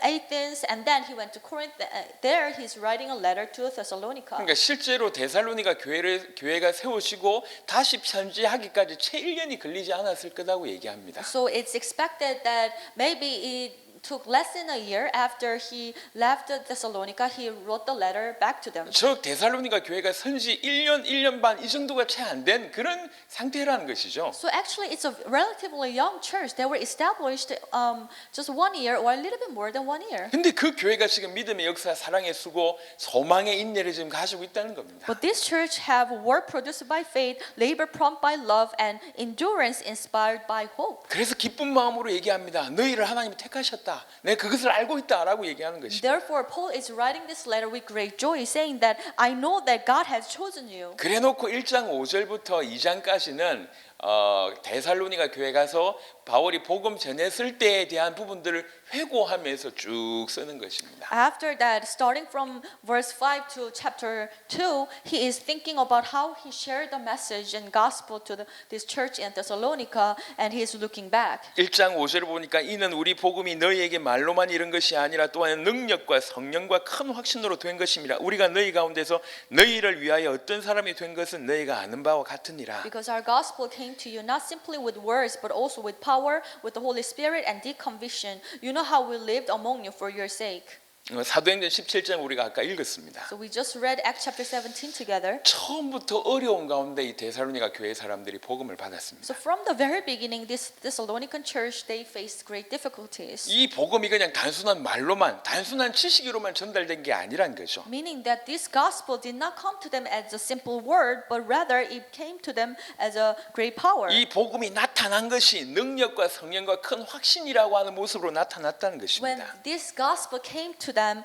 Athens, and then he went to Corinth. There he's writing a letter to Thessalonica. 그러니까 실제로 데살로니가 교회가 세우시고 다시 편지하기까지 채 1년이 걸리지 않았을 거라고 얘기합니다. So it's expected that maybe it took less than a year after he left Thessalonica, he wrote the letter back to them. 저 데살로니가 교회가 선지 1년 반 이 정도가 채 안 된 그런 상태라는 것이죠. So actually, it's a relatively young church. They were established just 1 year or a little bit more than 1 year. 근데 그 교회가 지금 믿음의 역사, 사랑의 수고, 소망의 인내를 지금 가지고 있다는 겁니다. But this church have work produced by faith, labor prompt by love, and endurance inspired by hope. 그래서 기쁜 마음으로 얘기합니다. 너희를 하나님이 택하셨다. 내가 그것을 알고 있다라고 얘기하는 것입니다. Therefore, Paul is writing this letter with great joy, saying that I know that God has chosen you. 그래놓고 1장 5절부터 2장까지는 데살로니가 교회 가서 바울이 복음 전했을 때에 대한 부분들을 회고하면서 쭉 쓰는 것입니다. After that, starting from verse 5 to chapter 2, he is thinking about how he shared the message and gospel to this church in Thessalonica, and he is looking back. 1장 5절을 보니까 이는 우리 복음이 너희에게 말로만 이른 것이 아니라 또한 능력과 성령과 큰 확신으로 된 것입니다. 우리가 너희 가운데서 너희를 위하여 어떤 사람이 된 것은 너희가 아는 바와 같으니라. Because our gospel came to you not simply with words, but also with power, with the Holy Spirit, and deep conviction. You know how we lived among you for your sake. 사도행전 17장 우리가 아까 읽었습니다. So we just read Acts chapter 17 together. 처음부터 어려운 가운데 이 데살로니가 교회 사람들이 복음을 받았습니다. So from the very beginning, this Thessalonican church, they faced great difficulties. 이 복음이 그냥 단순한 말로만, 단순한 지식으로만 전달된 게 아니란 거죠. Meaning that this gospel did not come to them as a simple word, but rather it came to them as a great power. 이 복음이 나타난 것이 능력과 성령과 큰 확신이라고 하는 모습으로 나타났다는 When 것입니다. this gospel came to them,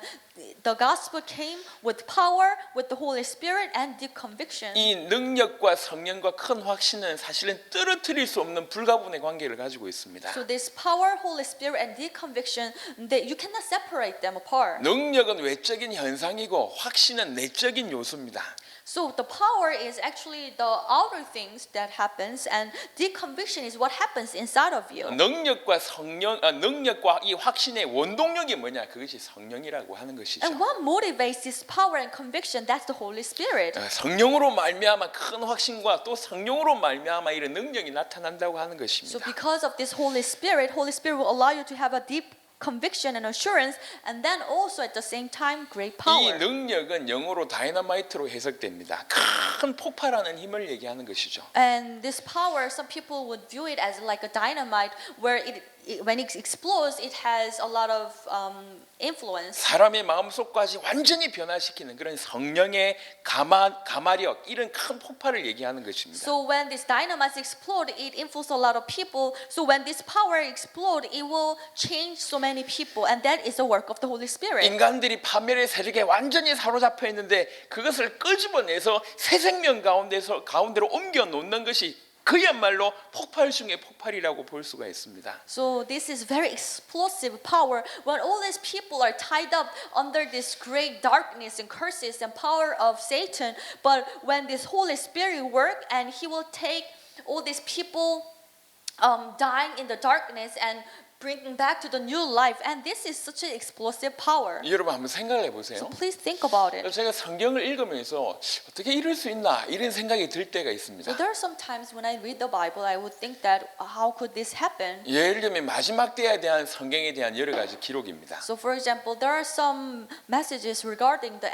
the gospel came with power, with the Holy Spirit, and deep conviction. 이 능력과 성령과 큰 확신은 사실은 떨어뜨릴 수 없는 불가분의 관계를 가지고 있습니다. So this power, Holy Spirit, and deep conviction, that you cannot separate them apart. 능력은 외적인 현상이고 확신은 내적인 요소입니다. So the power is actually the outer things that happens, and the conviction is what happens inside of you. 능력과 이 확신의 원동력이 뭐냐? 그것이 성령이라고 하는 것이죠. And what motivates this power and conviction? That's the Holy Spirit. 성령으로 말미암아 큰 확신과 또 성령으로 말미암아 이런 능력이 나타난다고 하는 So 것입니다. because of this Holy Spirit will allow you to have a deep conviction and assurance, and then also at the same time great 이 power. 능력은 영어로 다이너마이트로 해석됩니다. 큰 폭발하는 힘을 얘기하는 것이죠. And this power, some people would view it as like a dynamite, where when it explodes, it has a lot of influence. 사람의 마음속까지 완전히 변화시키는 그런 성령의 가마력 이런 큰 폭발을 얘기하는 것입니다. So when this dynamite explode, it influences a lot of people. So when this power explode, it will change so many people, and that is the work of the Holy Spirit. 인간들이 파멸의 세력에 완전히 사로잡혀 있는데 그것을 끄집어내서 새 생명 가운데로 옮겨 놓는 것이 그야말로 폭발 중의 폭발이라고 볼 수가 있습니다. So this is very explosive power when all these people are tied up under this great darkness and curses and power of Satan. But when this Holy Spirit work, and He will take all these people dying in the darkness and bringing back to the new life, and this is such an explosive power. 여러분 한번 생각을 해보세요. So please think about it. 제가 성경을 읽으면서 어떻게 이럴 수 있나 이런 생각이 들 때가 있습니다. So there are some times when I read the Bible, I would think that how could this happen? 예를 들면 마지막 때에 대한 성경에 대한 여러 가지 기록입니다. So for example, there are some messages regarding the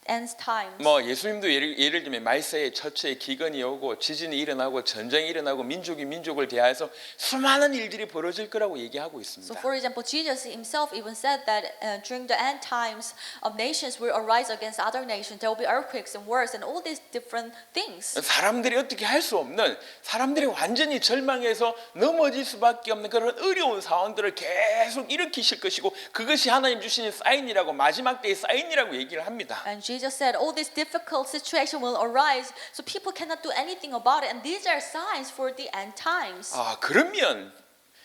end times. 뭐 예수님도 예를 들면 말세에 처처에 기근이 오고 지진이 일어나고 전쟁이 일어나고 민족이 민족을 대하여서 수많은 일들이 벌어질 거라고 얘기하고 So 있습니다. for example, Jesus himself even said that during the end times of nations will arise against other nations. There will be earthquakes and wars and all these different things. 사람들이 어떻게 할 수 없는 사람들이 완전히 절망해서 넘어질 수밖에 없는 그런 어려운 상황들을 계속 일으키실 것이고 그것이 하나님 주시는 사인이라고 마지막 때의 사인이라고 얘기를 합니다. And Jesus said all this difficult situation will arise, so people cannot do anything about it. And these are signs for the end times. 그러면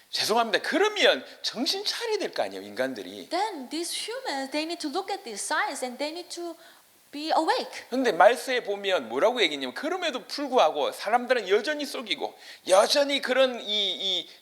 죄송합니다. 그러면 정신 차려야 될 거 아니에요, 인간들이. Then these humans, they need to look at these signs and they need to be awake. 근데 말세에 보면 뭐라고 얘기냐면 그럼에도 불구하고 사람들은 여전히 속이고 여전히 그런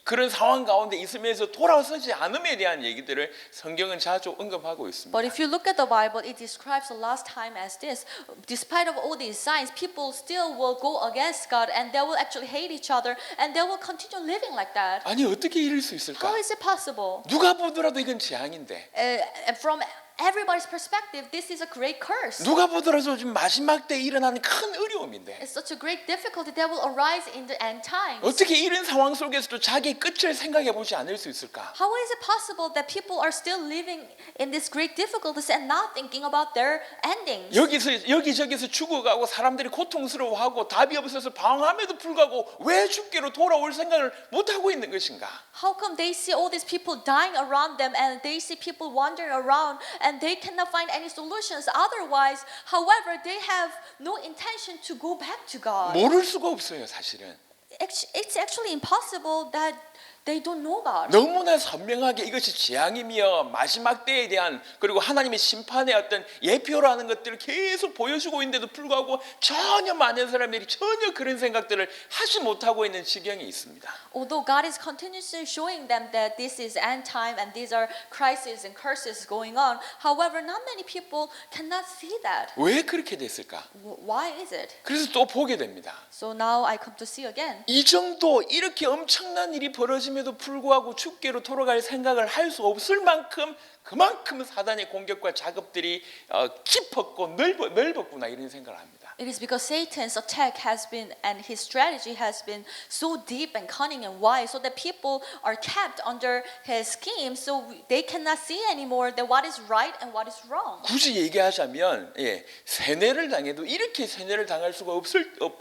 그런 상황 가운데 있으면서 돌아서지 않음에 대한 얘기들을 성경은 자주 언급하고 있습니다. But if you look at the Bible, it describes the last time as this: despite of all these signs, people still will go against God, and they will actually hate each other, and they will continue living like that. 아니 어떻게 이럴 수 있을까? How is it possible? 누가 보더라도 이건 재앙인데. And from everybody's perspective, this is a great curse. 누가 보더라도 지금 마지막 때에 일어나는 큰 어려움인데. It's such a great difficulty that will arise in the end times. 어떻게 이런 상황 속에서도 자기의 끝을 생각해 보지 않을 수 있을까? How is it possible that people are still living in these great difficulties and not thinking about their endings? 여기저기서 죽어가고 사람들이 고통스러워하고 답이 없어서 방황함에도 불구하고 왜 죽게로 돌아올 생각을 못 하고 있는 것인가? How come they see all these people dying around them, and they see people wandering around and they cannot find any solutions otherwise? However, they have no intention to go back to God. 모를 수가 없어요, 사실은. It's actually impossible that they don't know God. 너무나 선명하게 이것이 재앙이며 마지막 때에 대한 그리고 하나님의 심판의 어떤 예표라는 것들을 계속 보여주고 있는데도 불구하고 전혀 많은 사람들이 전혀 그런 생각들을 하지 못하고 있는 지경에 있습니다. Although God is continuously showing them that this is end time and these are crises and curses going on, however, not many people cannot see that. 왜 그렇게 됐을까? Why is it? 그래서 또 보게 됩니다. So now I come to see again. 이 정도 이렇게 엄청난 일이 벌어짐에도 불구하고 죽게로 돌아갈 생각을 할 수 없을 만큼 그만큼 사단의 공격과 작업들이 깊었고 넓었구나 이런 생각을 합니다. It is because Satan's attack has been and his strategy has been so deep and cunning and wise, so that people are kept under his scheme, so they cannot see anymore that what is right and what is wrong. 굳이 얘기하자면 세뇌를 당해도 이렇게 세뇌를 당할 수가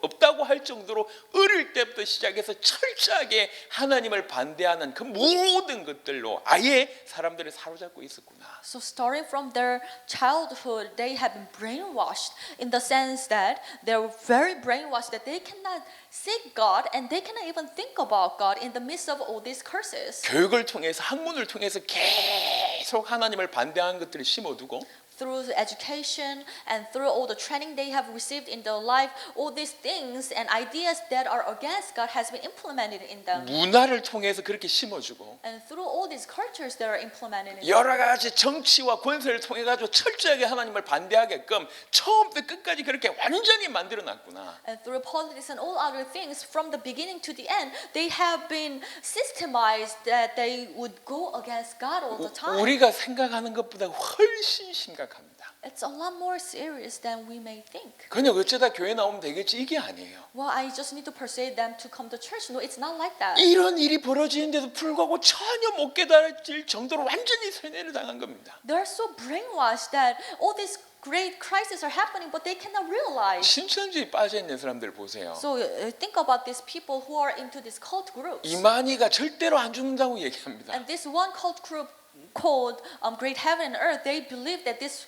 없다고 할 정도로 어릴 때부터 시작해서 철저하게 하나님을 반대하는 그 모든 것들로 아예 사람들을 사로잡고 있었구나. So starting from their childhood, they have been brainwashed in the sense that they're very brainwashed that they cannot seek God and they cannot even think about God in the midst of all these curses. 교육을 통해서 학문을 통해서 계속 하나님을 반대하는 것들을 심어두고 through the education and through all the training they have received in their life, all these things and ideas that are against God has been implemented in them. 문화를 통해서 그렇게 심어주고 And through all these cultures that are implemented in them. 여러 가지 정치와 권세를 통해 가지고 철저하게 하나님을 반대하게끔 처음부터 끝까지 그렇게 완전히 만들어놨구나. And through politics and all other things, from the beginning to the end, they have been systemized that they would go against God all the time. 우리가 생각하는 것보다 훨씬 심각합니다. It's a lot more serious than we may think. 그냥 어쩌다 교회 나오면 되겠지 이게 아니에요. Well, I just need to persuade them to come to church. No, it's not like that. 이런 일이 벌어지는데도 불구하고 전혀 못 깨달을 정도로 완전히 세뇌를 당한 겁니다. They're so brainwashed that all these great crises are happening, but they cannot realize. 신천지에 빠져 있는 사람들 보세요. So think about these people who are into these cult groups. 이만희가 절대로 안 죽는다고 얘기합니다. And this one cult group called Great Heaven and Earth, they believe that this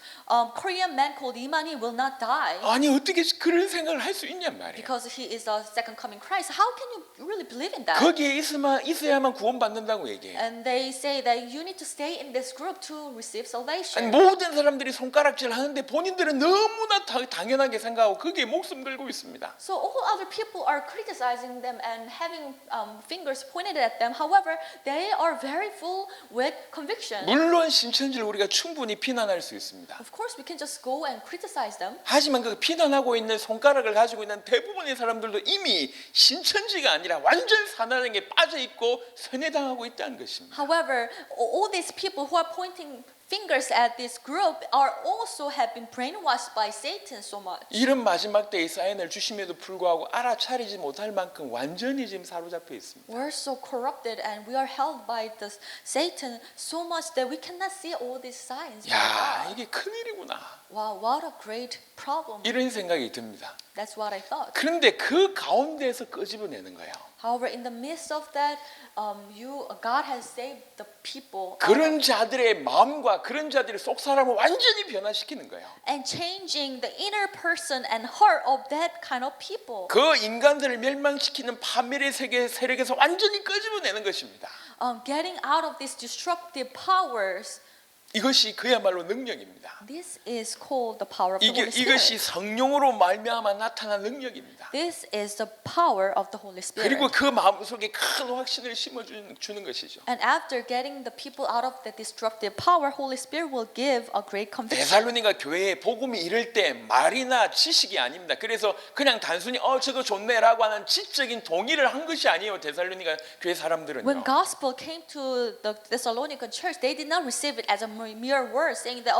Korean man called Imani will not die 아니 어떻게 그런 생각을 할 수 있냔 말이에요. because he is the second coming Christ. How can you really believe in that? 거기에 있어야만 구원받는다고 얘기해요. And they say that you need to stay in this group to receive 아니, salvation. 모든 사람들이 손가락질 하는데 본인들은 너무나 당연하게 생각하고 거기에 목숨 걸고 있습니다. So all other people are criticizing them and having fingers pointed at them. However, they are very full with conviction. 물론 신천지를 우리가 충분히 비난할 수 있습니다. Of course, we can just go and criticize them. 하지만 그 비난하고 있는 손가락을 가지고 있는 대부분의 사람들도 이미 신천지가 아니라 완전 사단에게 빠져 있고 세뇌당하고 있다는 것입니다. However, all these people who are pointing fingers at this group are also have been brainwashed by Satan so much. 이런 마지막 때의 사인을 주심에도 불구하고 알아차리지 못할 만큼 완전히 지금 사로잡혀 있습니다. We're so corrupted and we are held by this Satan so much that we cannot see all these signs. 야, 이게 큰일이구나. Wow, what a great problem. 이런 생각이 듭니다. That's what I thought. 그런데 그 가운데에서 끄집어내는 거예요. However, in the midst of that, God has saved the people. 그런 자들의 마음과 그런 자들의 속 사람을 완전히 변화시키는 거예요. And changing the inner person and heart of that kind of people. 그 인간들을 멸망시키는 파멸의 세력에서 완전히 끄집어내는 것입니다. Getting out of these destructive powers. 이것이 그야말로 능력입니다. This is called the power of the Holy 이것이 Spirit. 성령으로 말미암아 나타난 능력입니다. This is the power of the Holy Spirit. 그리고 그 마음속에 큰 확신을 심어주는 것이죠. And after getting the people out of the destructive power, Holy Spirit will give a great conviction. 데살로니가 교회에 복음이 이를 때 말이나 지식이 아닙니다. 그래서 그냥 단순히 저거 좋네라고 하는 지적인 동의를 한 것이 아니에요. 데살로니가 교회 사람들은요. When gospel came to the Thessalonican church, they did not receive it as a mere word, saying that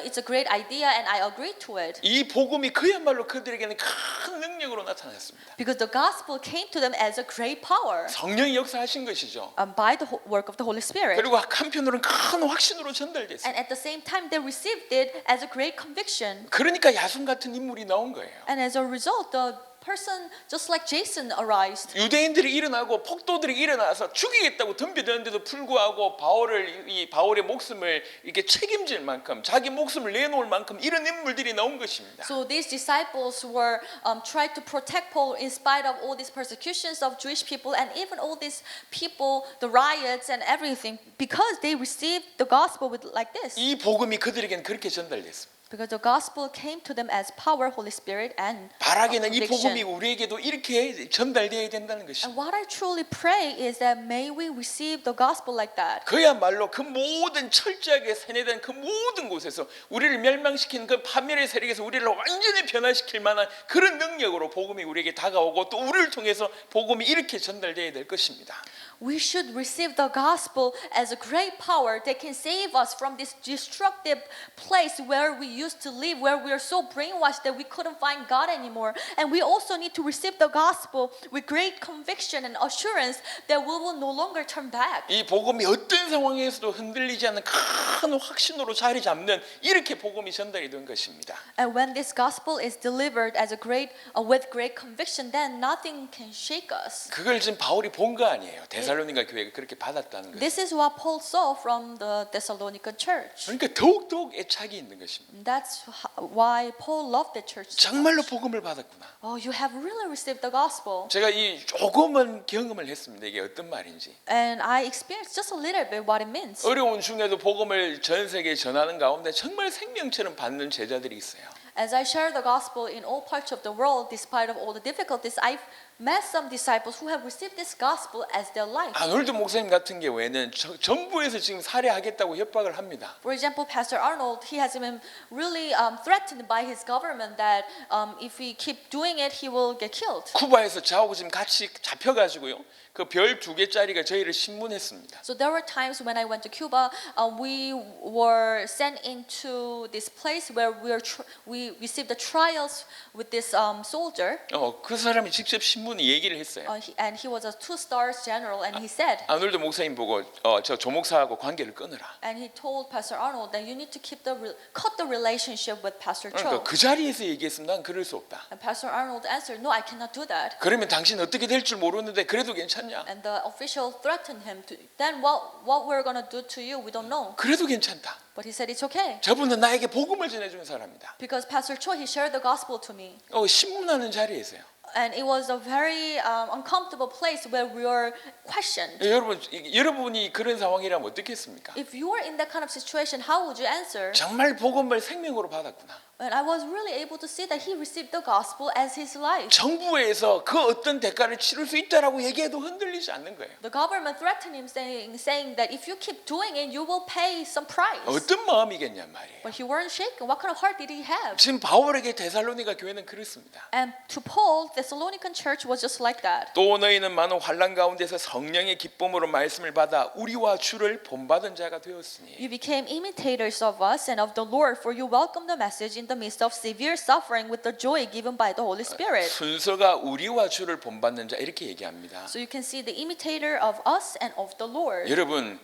it's a great idea and I agree to it. 이 복음이 그야말로 그들에게는 큰 능력으로 나타났습니다. Because the gospel came to them as a great power 성령이 역사하신 것이죠. by the work of the Holy Spirit. 그리고 한편으로는 큰 확신으로 전달됐어요. And at the same time, they received it as a great conviction. 그러니까 야손 같은 인물이 나온 거예요. And as a result, the person just like Jason arose. 유대인들이 일어나고 폭도들이 일어나서 죽이겠다고 덤벼드는데도 불구하고 바울의 목숨을 이렇게 책임질 만큼 자기 목숨을 내놓을 만큼 이런 인물들이 나온 것입니다. So these disciples were tried to protect Paul in spite of all these persecutions of Jewish people and even all these people, the riots and everything, because they received the gospel with like this. 이 복음이 그들에게는 그렇게 전달됐습니다. Because the gospel came to them as power, Holy Spirit, and 바라기는 이 conviction. 복음이 우리에게도 이렇게 전달되어야 된다는 And 것입니다. what I truly pray is that may we receive the gospel like that. 그야말로 그 모든 철저하게 세뇌된 그 모든 곳에서 우리를 멸망시키는 그 파멸의 세력에서 우리를 완전히 변화시킬 만한 그런 능력으로 복음이 우리에게 다가오고 또 우리를 통해서 복음이 이렇게 전달되어야 될 것입니다. We should receive the gospel as a great power that can save us from this destructive place where we used to live, where we are so brainwashed that we couldn't find God anymore. And we also need to receive the gospel with great conviction and assurance that we will no longer turn back. 이 복음이 어떤 상황에서도 흔들리지 않는 큰 확신으로 자리 잡는 이렇게 복음이 전달이 된 것입니다. And when this gospel is delivered as a with great conviction, then nothing can shake us. 그걸 지금 바울이 본 거 아니에요. 데살로니가 교회가 그렇게 받았다는 거예요. This is what Paul saw from the Thessalonican church. 그러니까 더욱 애착이 있는 것입니다. That's why Paul loved the church so 정말로 much. 복음을 받았구나. Oh, you have really received the gospel. 제가 이 조금은 경험을 했습니다. 이게 어떤 말인지. And I experienced just a little bit what it means. 어려운 중에도 복음을 전 세계에 전하는 가운데 정말 생명처럼 받는 제자들이 있어요. As I share the gospel in all parts of the world, despite of all the difficulties, I've met some disciples who have received this gospel as their life. 아놀드 목사님 같은 경우에는 정부에서 지금 살해하겠다고 협박을 합니다. For example, Pastor Arnold, he has been really threatened by his government that if we keep doing it, he will get killed. 쿠바에서 저하고 지금 같이 잡혀가지고요. 그 별 2개짜리가 저희를 신문했습니다. So there were times when I went to Cuba, we were sent into this place where we received the trials with this soldier. 그 사람이 직접 신문에 얘기를 했어요. And he was a 2-star general, and he said, 아놀드 목사님 보고 저 조목사하고 관계를 끊으라. and he told Pastor Arnold that you need to cut the relationship with Pastor 그러니까 Cho. 그 자리에서 얘기했으면 난 그럴 수 없다. And Pastor Arnold answered, no, I cannot do that. 그러면 당신 어떻게 될 줄 모르는데 그래도 괜찮냐? And the official threatened him to, then what we're going to do to you, we don't know. 그래도 괜찮다. But he said, it's okay. 저분은 나에게 복음을 전해준 사람이다. Because Pastor Cho, he shared the gospel to me. 신문하는 자리에서요. And it was a very uncomfortable place where we were questioned. 여러분이 그런 상황이라면 어떻겠습니까? If you were in that kind of situation, how would you answer? 정말 복음을 생명으로 받았구나. And I was really able to see that he received the gospel as his life. 정부에서 그 어떤 대가를 치를 수 있다라고 얘기해도 흔들리지 않는 거예요. The government threatened him saying that if you keep doing it, you will pay some price. 어떤 마음이겠냐 말이에요. But he weren't shaken. What kind of heart did he have? 지금 바울에게 데살로니가 교회는 그렇습니다. And to Paul, Thessalonican church was just like that. 또 너희는 많은 환난 가운데서 성령의 기쁨으로 말씀을 받아 우리와 주를 본받은 자가 되었으니. You became imitators of us and of the Lord, for you welcomed the message in the midst of severe suffering with the joy given by the Holy Spirit. 순서가 우리와 주를 본받는 자 이렇게 얘기합니다. So you can see the imitator of us and of the Lord. 여러분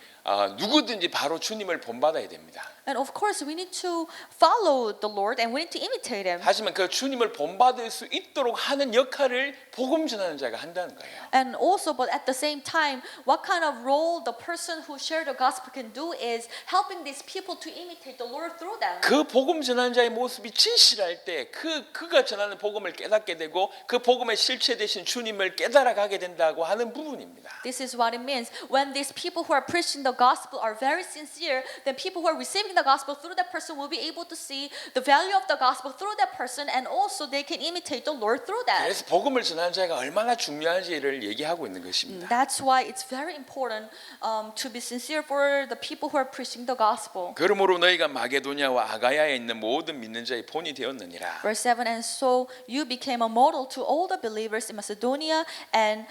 누구든지 바로 주님을 본받아야 됩니다. And of course, we need to follow the Lord and we need to imitate Him. 하지만 그 주님을 본받을 수 있도록 하는 역할을 복음 전하는 자가 한다는 거예요. And also, but at the same time, what kind of role the person who shared the gospel can do is helping these people to imitate the Lord through them. 그 복음 전하는 자의 모습이 진실할 때 그가 전하는 복음을 깨닫게 되고 그 복음의 실체 되신 주님을 깨달아가게 된다고 하는 부분입니다. This is what it means. When these people who are preaching the gospel are very sincere, then people who are receiving the gospel through that person will be able to see the value of the gospel through that person, and also they can imitate the Lord through that. 그래서 복음을 전하는 자가 얼마나 중요한지를 얘기하고 있는 것입니다. That's why it's very important to be sincere for the people who are preaching the gospel. 그러므로 너희가 마게도냐와 아가야에 있는 모든 믿는 자의 본이 되었느니라. Verse 7, and so you became a model to all the believers in Macedonia and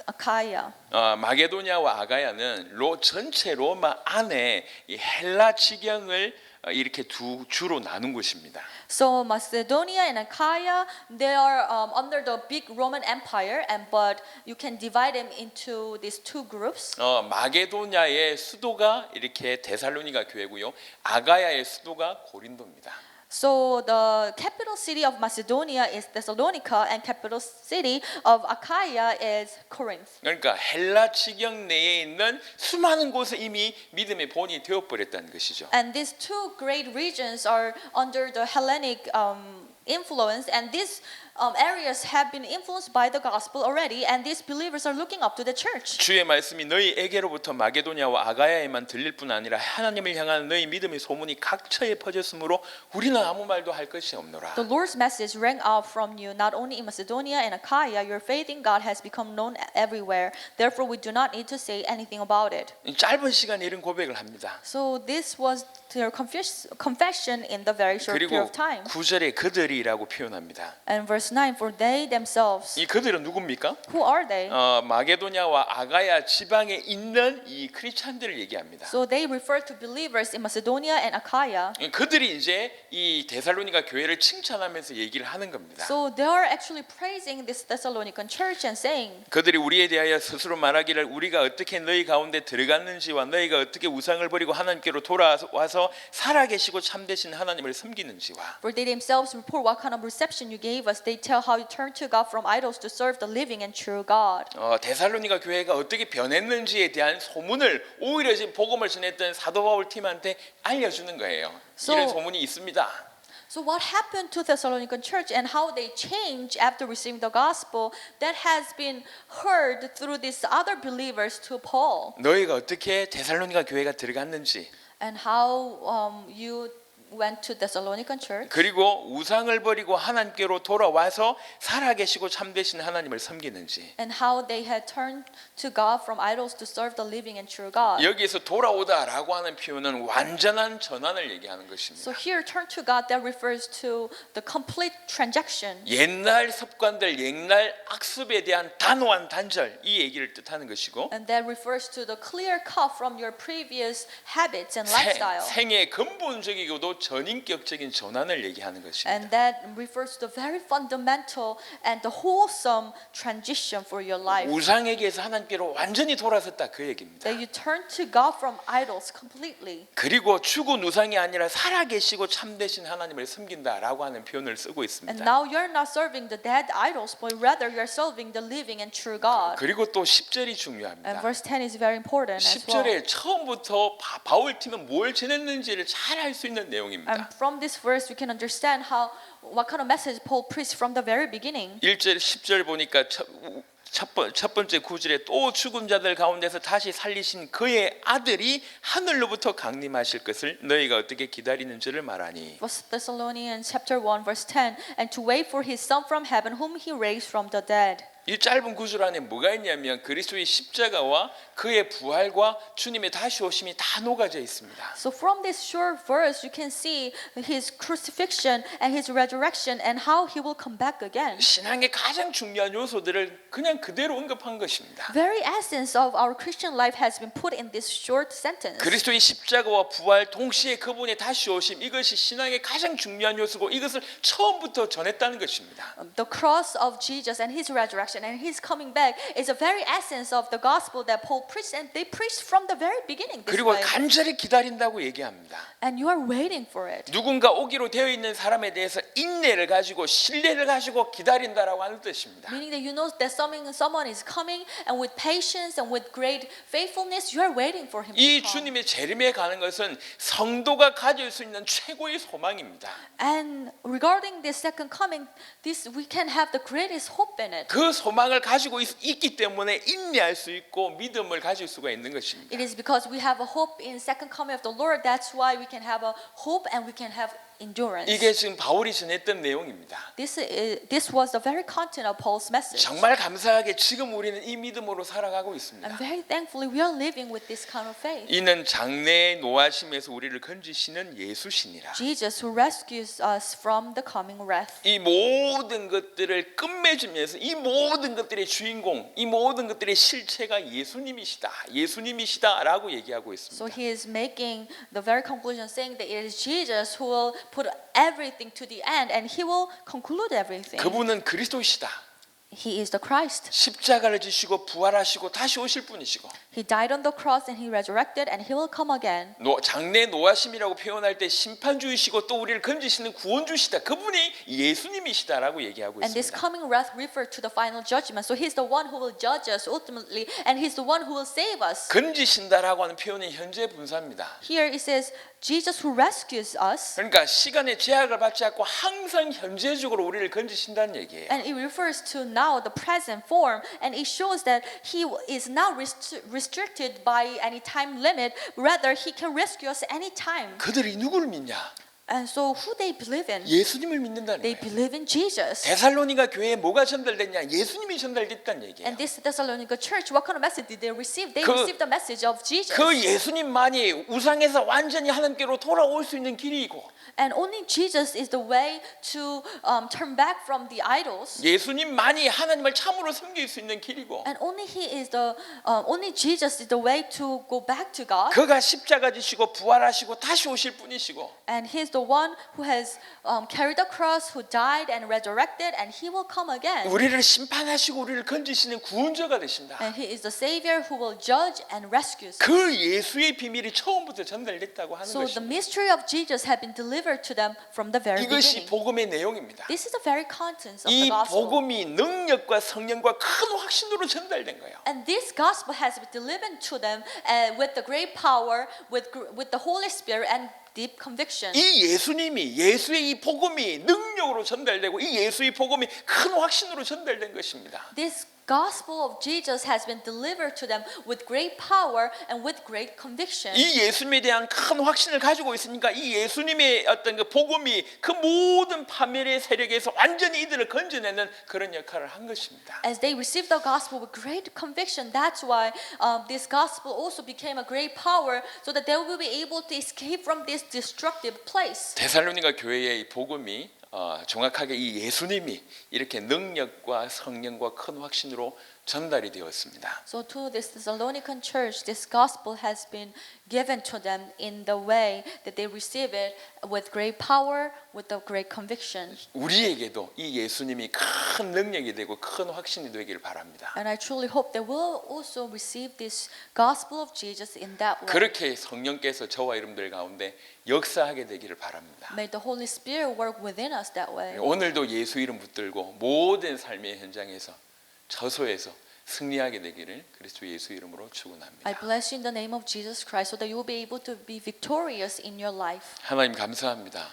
Achaia. 마게도냐와 아가야는 전체 로마 안에 이 헬라 지경을 이렇게 두 주로 나눈 곳입니다. So Macedonia and Achaia, they are under the big Roman Empire, but you can divide them into these two groups. 마게도냐의 수도가 이렇게 데살로니가 교회고요. 아가야의 수도가 고린도입니다. So the capital city of Macedonia is Thessalonica, and capital city of Achaia is Corinth. 그러니까 헬라 지경 내에 있는 수많은 곳에 이미 믿음의 본이 되어버렸다는 것이죠. And these two great regions are under the Hellenic influence, and these areas have been influenced by the gospel already, and these believers are looking up to the church. 주의 말씀이 너희에게로부터 마게도냐와 아가야에만 들릴 뿐 아니라 하나님을 향한 너희 믿음의 소문이 각처에 퍼졌으므로 우리는 아무 말도 할 것이 없노라. The Lord's message rang out from you not only in Macedonia and Achaia. Your faith in God has become known everywhere. Therefore, we do not need to say anything about it. 짧은 시간에 이런 고백을 합니다. So this was their confession in the very short period 그리고 of time. 9절에 그들이라고 표현합니다. And verse 9, for they themselves, 이 그들은 누굽니까? who are they? 마게도냐와 아가야 지방에 있는 이 크리스찬들을 얘기합니다. So they refer to believers in Macedonia and Achaia. 그들이 이제 이 데살로니가 교회를 칭찬하면서 얘기를 하는 겁니다. So they are actually praising this Thessalonican church and saying, 그들이 우리에 대하여 스스로 말하기를 우리가 어떻게 너희 가운데 들어갔는지와 너희가 어떻게 우상을 버리고 하나님께로 돌아와서 살아계시고 참되신 하나님을 섬기는지와 for they themselves report what kind of reception you gave us. They detail how you turn to God from idols to serve the living and true God. 데살로니가 교회가 어떻게 변했는지에 대한 소문을 오히려 지금 복음을 전했던 사도 바울 팀한테 알려주는 거예요. 이런 소문이 있습니다. So what happened to Thessalonican church and how they changed after receiving the gospel, that has been heard through these other believers to Paul. 너희가 어떻게 데살로니가 교회가 들어갔는지, And how you went to Thessalonican church. 그리고 우상을 버리고 하나님께로 돌아와서 살아계시고 참되신 하나님을 섬기는지. And how they had turned to God from idols to serve the living and true God. 여기에서 돌아오다라고 하는 표현은 완전한 전환을 얘기하는 So 것입니다. here, turn to God, that refers to the complete transaction. 옛날 습관들, 옛날 악습에 대한 단호한 단절, 이 얘기를 뜻하는 것이고, And that refers to the clear cut from your previous habits and lifestyle. 생의 근본적이고도 전인격적인 전환을 얘기하는 것입니다. And that refers to the very fundamental and the wholesome transition for your life. 우상에게서 하나님께로 완전히 돌아섰다, 그 얘기입니다. That you turn to God from idols completely. 그리고 죽은 우상이 아니라 살아계시고 참되신 하나님을 섬긴다라고 하는 표현을 쓰고 And 있습니다. now you're not serving the dead idols, but rather you're serving the living and true God. 그리고 또 10절이 And 중요합니다. verse 10 is very important as well. 10절에 처음부터 바울 팀은 뭘 지냈는지를 잘 알 수 있는 내용입니다. And from this verse we can understand what kind of message Paul preached from the very beginning. 1절 10절 보니까 첫 번째 구절에 또 죽은 자들 가운데서 다시 살리신 그의 아들이 하늘로부터 강림하실 것을 너희가 어떻게 기다리는 줄을 말하니. 1 Thessalonians chapter 1 verse 10, and to wait for his son from heaven whom he raised from the dead. 이 짧은 구절 안에 뭐가 있냐면 그리스도의 십자가와 그의 부활과 주님의 다시 오심이 다 녹아져 있습니다. So from this short verse you can see his crucifixion and his resurrection and how he will come back again. 신앙의 가장 중요한 요소들을 그냥 그대로 언급한 것입니다. Very essence of our Christian life has been put in this short sentence. 그리스도의 십자가와 부활 동시에 그분의 다시 오심, 이것이 신앙의 가장 중요한 요소고 이것을 처음부터 전했다는 것입니다. The cross of Jesus and his resurrection and his coming back is a very essence of the gospel that Paul preached, and they preached from the very beginning this 그리고 way. 간절히 기다린다고 얘기합니다. And you are waiting for it. 누군가 오기로 되어 있는 사람에 대해서 인내를 가지고 신뢰를 가지고 기다린다라고 하는 뜻입니다. Meaning that you know that someone is coming, and with patience and with great faithfulness you are waiting for him 이 to come. 주님의 재림에 가는 것은 성도가 가질 수 있는 최고의 소망입니다. And regarding this second coming, this we can have the greatest hope in it. 그 소망을 가지고 있기 때문에 인내할 수 있고 믿음을 가질 수가 있는 것입니다. It is because we have a hope in second coming of the Lord. That's why we can have a hope and we can have endurance. 이게 지금 바울이 전했던 내용입니다. This was the very content of Paul's message. 정말 감사하게 지금 우리는 이 믿음으로 살아가고 있습니다. And very thankfully we are living with this kind of faith. 이는 장래의 노하심에서 우리를 건지시는 예수시니라. Jesus who rescues us from the coming wrath. 이 모든 것들을 끝맺으면서 이 모든 것들의 주인공, 이 모든 것들의 실체가 예수님이시다라고 얘기하고 So 있습니다. he is making the very conclusion saying that it is Jesus who will put everything to the end and he will conclude everything. 그분은 그리스도시다. He is the Christ. 십자가를 지시고 부활하시고 다시 오실 분이시고 He died on the cross and he resurrected and he will come again. 장래 노하심이라고 표현할 때 심판주이시고 또 우리를 건지시는 구원주시다. 그분이 예수님이시다라고 얘기하고 And this 있습니다. coming wrath refers to the final judgment. So he's the one who will judge us ultimately and he's the one who will save us. 건지신다라고 하는 표현이 현재 분사입니다. Here it says Jesus who rescues us. 그러니까 시간의 제약을 받지 않고 항상 현재적으로 우리를 건지신다는 얘기예요. And it refers to now the present form, and it shows that he is not restricted by any time limit. Rather, he can rescue us anytime. 그들이 누구를 믿냐? And so, who they believe in? 예수님을 믿는다는 They 거예요. believe in Jesus. 데살로니가 교회에 뭐가 전달됐냐? 예수님이 전달됐다는 얘기예요. And this Thessalonica church, what kind of message did they receive? They 그- received the message of Jesus. 그 예수님만이 우상에서 완전히 하나님께로 돌아올 수 있는 길이고 And only Jesus is the way to turn back from the idols. 예수님만이 하나님을 참으로 섬길 수 있는 길이고 And only only Jesus is the way to go back to God. 그가 십자가 지시고 부활하시고 다시 오실 분이시고 And he's the one who has carried the cross, who died and resurrected, and he will come again. 우리를 심판하시고 우리를 건지시는 구원자가 되신다. And he is the Savior who will judge and rescue us. 그 예수의 비밀이 처음부터 전달됐다고 하는 So the 것입니다. mystery of Jesus had been delivered to them from the very 이것이 beginning. 복음의 내용입니다. This is the very contents of 이 the gospel. 복음이 능력과 성령과 큰 확신으로 전달된 거예요. And this gospel has been delivered to them with the great power, with the Holy Spirit and deep conviction. 이 예수님이 예수의 이 복음이 능력으로 전달되고 이 예수의 복음이 큰 확신으로 전달된 것입니다. This gospel of Jesus has been delivered to them with great power and with great conviction. 이 예수님에 대한 큰 확신을 가지고 있으니까 이 예수님의 어떤 그 복음이 그 모든 파멸의 세력에서 완전히 이들을 건져내는 그런 역할을 한 것입니다. As they received the gospel with great conviction, that's why this gospel also became a great power, so that they will be able to escape from this destructive place. 데살로니가 교회의 이 복음이 정확하게 이 예수님이 이렇게 능력과 성령과 큰 확신으로 전달이 되었습니다. So to this Thessalonican church, this gospel has been given to them in the way that they receive it with great power, with the great conviction. 우리에게도 이 예수님이 큰 능력이 되고 큰 확신이 되기를 바랍니다. And I truly hope that we'll also receive this gospel of Jesus in that way. 그렇게 성령께서 저와 여러분들 가운데 역사하게 되기를 바랍니다. May the Holy Spirit work within us that way. 오늘도 예수 이름 붙들고 모든 삶의 현장에서 저소에서 승리하게 되기를 그리스도 예수 이름으로 I 축원합니다. bless you in the name of Jesus Christ, so that you will be able to be victorious in your life. 하나님 감사합니다.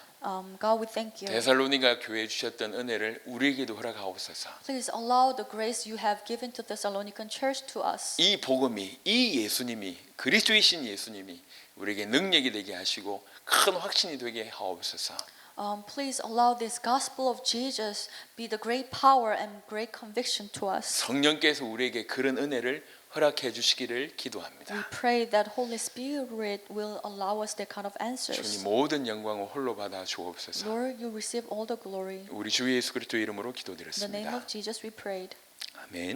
God, we thank you. 데살로니가 교회에 주셨던 은혜를 우리에게도 허락하옵소서. Please allow the grace you have given to Thessalonican church to us. 이 복음이 이 예수님이 그리스도이신 예수님이 우리에게 능력이 되게 하시고 큰 확신이 되게 하옵소서. Please allow this gospel of Jesus be the great power and great conviction to us. 성령께서 우리에게 그런 은혜를 허락해 주시기를 We 기도합니다. pray that Holy Spirit will allow us that kind of answers. 주님 모든 영광을 홀로 받아 주옵소서. Lord, you receive all the glory. 우리 주 예수 그리스도 이름으로 In the name 기도드렸습니다. of Jesus we prayed. 아멘.